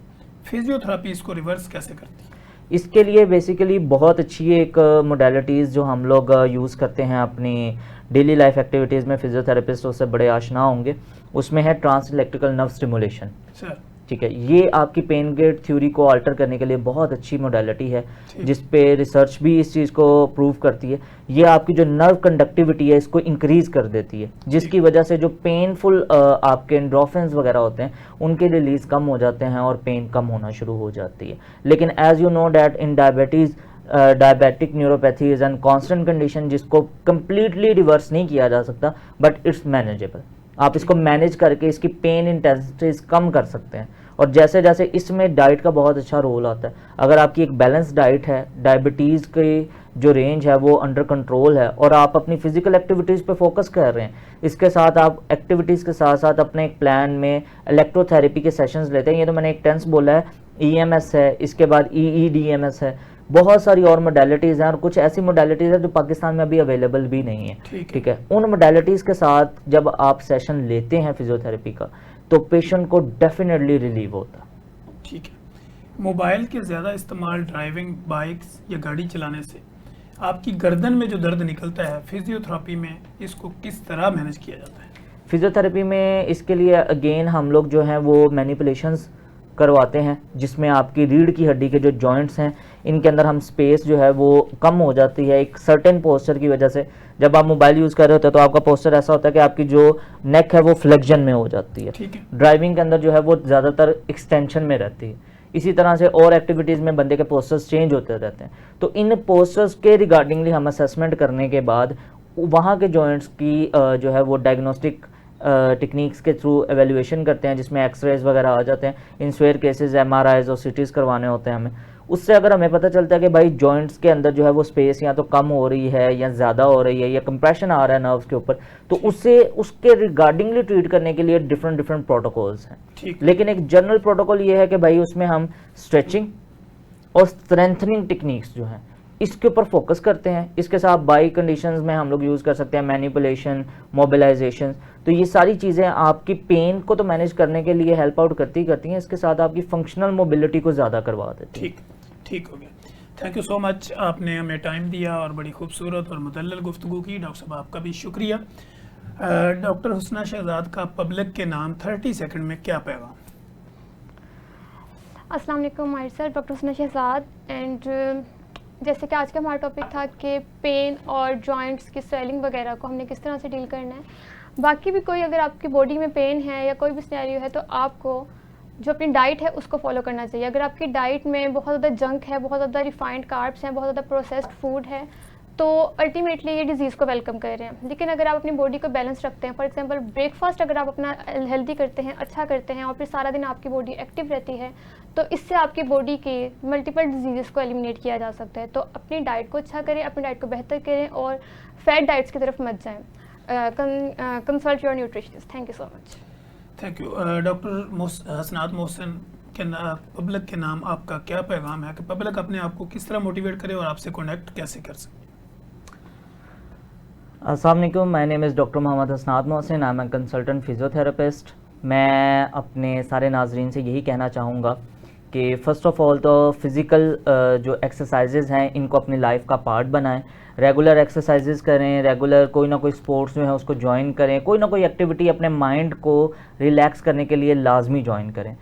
फिजियोथेरेपी इसको रिवर्स कैसे करती है? इसके लिए बेसिकली बहुत अच्छी एक मोडेलिटीज़ जो हम लोग यूज़ करते हैं अपनी डेली लाइफ एक्टिविटीज़ में, फिजियोथेरेपिस्ट उससे बड़े आशना होंगे, उसमें है trans electrical nerve stimulation. Sir ठीक है, ये आपकी पेन गेट थ्योरी को अल्टर करने के लिए बहुत अच्छी मोडेलिटी है जिस पे रिसर्च भी इस चीज़ को प्रूव करती है। ये आपकी जो नर्व कंडक्टिविटी है इसको इंक्रीज़ कर देती है, जिसकी वजह से जो पेनफुल आपके एंडोर्फिन्स वगैरह होते हैं उनके रिलीज़ कम हो जाते हैं और पेन कम होना शुरू हो जाती है। लेकिन as you know that in diabetic neuropathy is an constant condition जिसको कम्प्लीटली रिवर्स नहीं किया जा सकता, बट इट्स मैनेजेबल। आप इसको मैनेज करके इसकी पेन इंटेंसिटीज कम कर सकते हैं। और जैसे जैसे इसमें डाइट का बहुत अच्छा रोल आता है, अगर आपकी एक बैलेंस डाइट है, डायबिटीज़ की जो रेंज है वो अंडर कंट्रोल है और आप अपनी फिजिकल एक्टिविटीज़ पे फोकस कर रहे हैं, इसके साथ आप एक्टिविटीज़ के साथ साथ अपने एक प्लान में इलेक्ट्रोथेरेपी के सेशंस लेते हैं। ये तो मैंने एक टेंस बोला है, EMS है, इसके बाद EEDMS है, बहुत सारी और मोडेलिटीज़ हैं और कुछ ऐसी मोडेलिटीज़ हैं जो पाकिस्तान में अभी अवेलेबल भी नहीं है। ठीक है, उन मोडेलिटीज़ के साथ जब आप सेशन लेते हैं फिजियोथेरेपी का तो पेशेंट को डेफिनेटली रिलीव होता है। ठीक है, मोबाइल के ज़्यादा इस्तेमाल, ड्राइविंग, बाइक्स या गाड़ी चलाने से आपकी गर्दन में जो दर्द निकलता है, फिजियोथेरेपी में इसको किस तरह मैनेज किया जाता है? फिजियोथेरेपी में इसके लिए अगेन हम लोग जो हैं वो मैनिपुलेशंस करवाते हैं, जिसमें आपकी रीढ़ की हड्डी के जो जॉइंट्स हैं इनके अंदर हम स्पेस जो है वो कम हो जाती है एक सर्टेन पोस्चर की वजह से। जब आप मोबाइल यूज़ कर रहे होते हैं तो आपका पोस्चर ऐसा होता है कि आपकी जो नेक है वो फ्लेक्शन में हो जाती है। ड्राइविंग के अंदर जो है वो ज़्यादातर एक्सटेंशन में रहती है। इसी तरह से और एक्टिविटीज़ में बंदे के पोस्चर्स चेंज होते रहते हैं। तो इन पोस्चर्स के रिगार्डिंगली हम असेसमेंट करने के बाद वहाँ के जॉइंट्स की जो है वो डायग्नोस्टिक टेक्निक्स के थ्रू एवेल्यूएशन करते हैं, जिसमें एक्सरेज वगैरह आ जाते हैं। इन स्वेयर केसेस MRIs और CTs करवाने होते हैं हमें। उससे अगर हमें पता चलता है कि भाई जॉइंट्स के अंदर जो है वो स्पेस या तो कम हो रही है या ज़्यादा हो रही है या कंप्रेशन आ रहा है नर्व्स के ऊपर, तो उससे उसके रिगार्डिंगली ट्रीट करने के लिए डिफरेंट प्रोटोकॉल्स हैं। लेकिन एक जनरल प्रोटोकॉल ये है कि भाई उसमें हम स्ट्रेचिंग और स्ट्रेंथनिंग टेक्निक्स जो हैं इसके ऊपर फोकस करते हैं। इसके साथ बाई कंडीशंस में हम लोग यूज़ कर सकते हैं मैनिपुलेशन, मोबिलाइजेशन। तो ये सारी चीज़ें आपकी पेन को तो मैनेज करने के लिए हेल्प आउट करती हैं, इसके साथ आपकी फंक्शनल मोबिलिटी को ज़्यादा करवा देती है। ठीक हो गया। थैंक यू सो मच, आपने हमें टाइम दिया और बड़ी खूबसूरत और मुदल्लल गुफ्तगू की। डॉक्टर साहब आपका भी शुक्रिया। डॉक्टर हुस्ना शहजाद का पब्लिक के नाम 30 सेकंड में क्या पैगाम? अस्सलाम वालेकुम, myself doctor Husna Shahzad and जैसे कि आज का हमारा टॉपिक था कि पेन और जॉइंट्स की स्वेलिंग वगैरह को हमने किस तरह से डील करना है। बाकी भी कोई अगर आपकी बॉडी में पेन है या कोई भी सिनेरियो है तो आपको जो अपनी डाइट है उसको फॉलो करना चाहिए। अगर आपकी डाइट में बहुत ज़्यादा जंक है, बहुत ज़्यादा रिफाइंड कार्ब्स हैं, बहुत ज़्यादा प्रोसेस्ड फूड है, तो अल्टीमेटली ये डिज़ीज़ को वेलकम कर रहे हैं। लेकिन अगर आप अपनी बॉडी को बैलेंस रखते हैं, फॉर एग्जांपल ब्रेकफास्ट अगर आप अपना हेल्दी करते हैं, अच्छा करते हैं और फिर सारा दिन आपकी बॉडी एक्टिव रहती है, तो इससे आपकी बॉडी के मल्टीपल डिजीज़ को एलिमिनेट किया जा सकता है। तो अपनी डाइट को अच्छा करें, अपनी डाइट को बेहतर करें और फैट डाइट्स की तरफ मत जाएँ। Consult your nutritionist. Thank you so much. Thank you. Doctor Hasnat Mohsin के पब्लिक के नाम आपका क्या पैगाम है कि पब्लिक अपने आप को किस तरह मोटिवेट करे और आपसे कनेक्ट कैसे कर सके? अस्सलाम वालेकुम, my name is doctor Mohammad Hasnat Mohsin, I am a consultant physiotherapist. मैं अपने सारे नाजरीन से यही कहना चाहूँगा कि फ़र्स्ट ऑफ़ ऑल तो फ़िज़िकल जो एक्सरसाइजेज़ हैं इनको अपनी लाइफ का पार्ट बनाएं। रेगुलर एक्सरसाइजेज़ करें, रेगुलर कोई ना कोई स्पोर्ट्स जो है उसको ज्वाइन करें, कोई ना कोई एक्टिविटी अपने माइंड को रिलैक्स करने के लिए लाजमी ज्वाइन करें।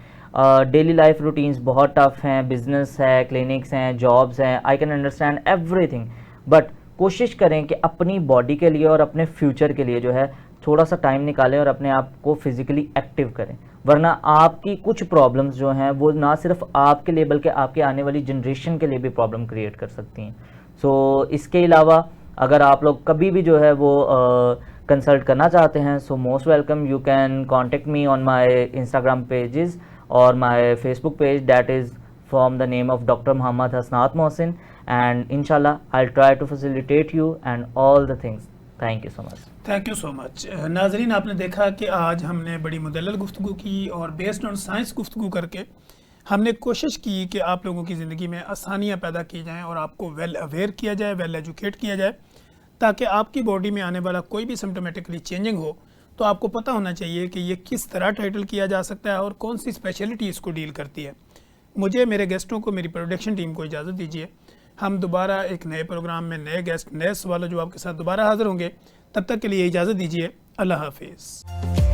डेली लाइफ रूटीन्स बहुत टफ हैं, बिजनेस है, क्लिनिक्स हैं, जॉब्स हैं, I can understand everything, but कोशिश करें कि अपनी बॉडी के लिए और अपने फ्यूचर के लिए जो है थोड़ा सा टाइम निकालें और अपने आप को फिज़िकली एक्टिव करें। वरना आपकी कुछ प्रॉब्लम्स जो हैं वो ना सिर्फ आपके लिए बल्कि आपके आने वाली जनरेशन के लिए भी प्रॉब्लम क्रिएट कर सकती हैं। सो इसके अलावा अगर आप लोग कभी भी जो है वो कंसल्ट करना चाहते हैं, so most welcome, you can contact me on my Instagram pages और my Facebook page, that is from the name of doctor Mohammad Hasnat Mohsin, and inshallah I'll try to facilitate you and all the things. Thank you so much. Thank you so much. नाजरीन, आपने देखा कि आज हमने बड़ी मुदल्लल गुफ्तगू की और बेस्ड ऑन साइंस गुफ्तगू करके हमने कोशिश की कि आप लोगों की ज़िंदगी में आसानियाँ पैदा की जाएँ और आपको वेल अवेयर किया जाए, वेल एजुकेट किया जाए, ताकि आपकी बॉडी में आने वाला कोई भी सिम्टोमेटिकली चेंजिंग हो तो आपको पता होना चाहिए कि ये किस तरह टाइटल किया जा सकता है और कौन सी स्पेशलिटी इसको डील करती है। मुझे, मेरे गेस्टों को, मेरी प्रोडक्शन टीम को इजाज़त दीजिए। हम दोबारा एक नए प्रोग्राम में नए गेस्ट, नए सवाल जो आपके साथ दोबारा हाजिर होंगे। तब तक के लिए इजाज़त दीजिए। अल्लाह हाफिज़।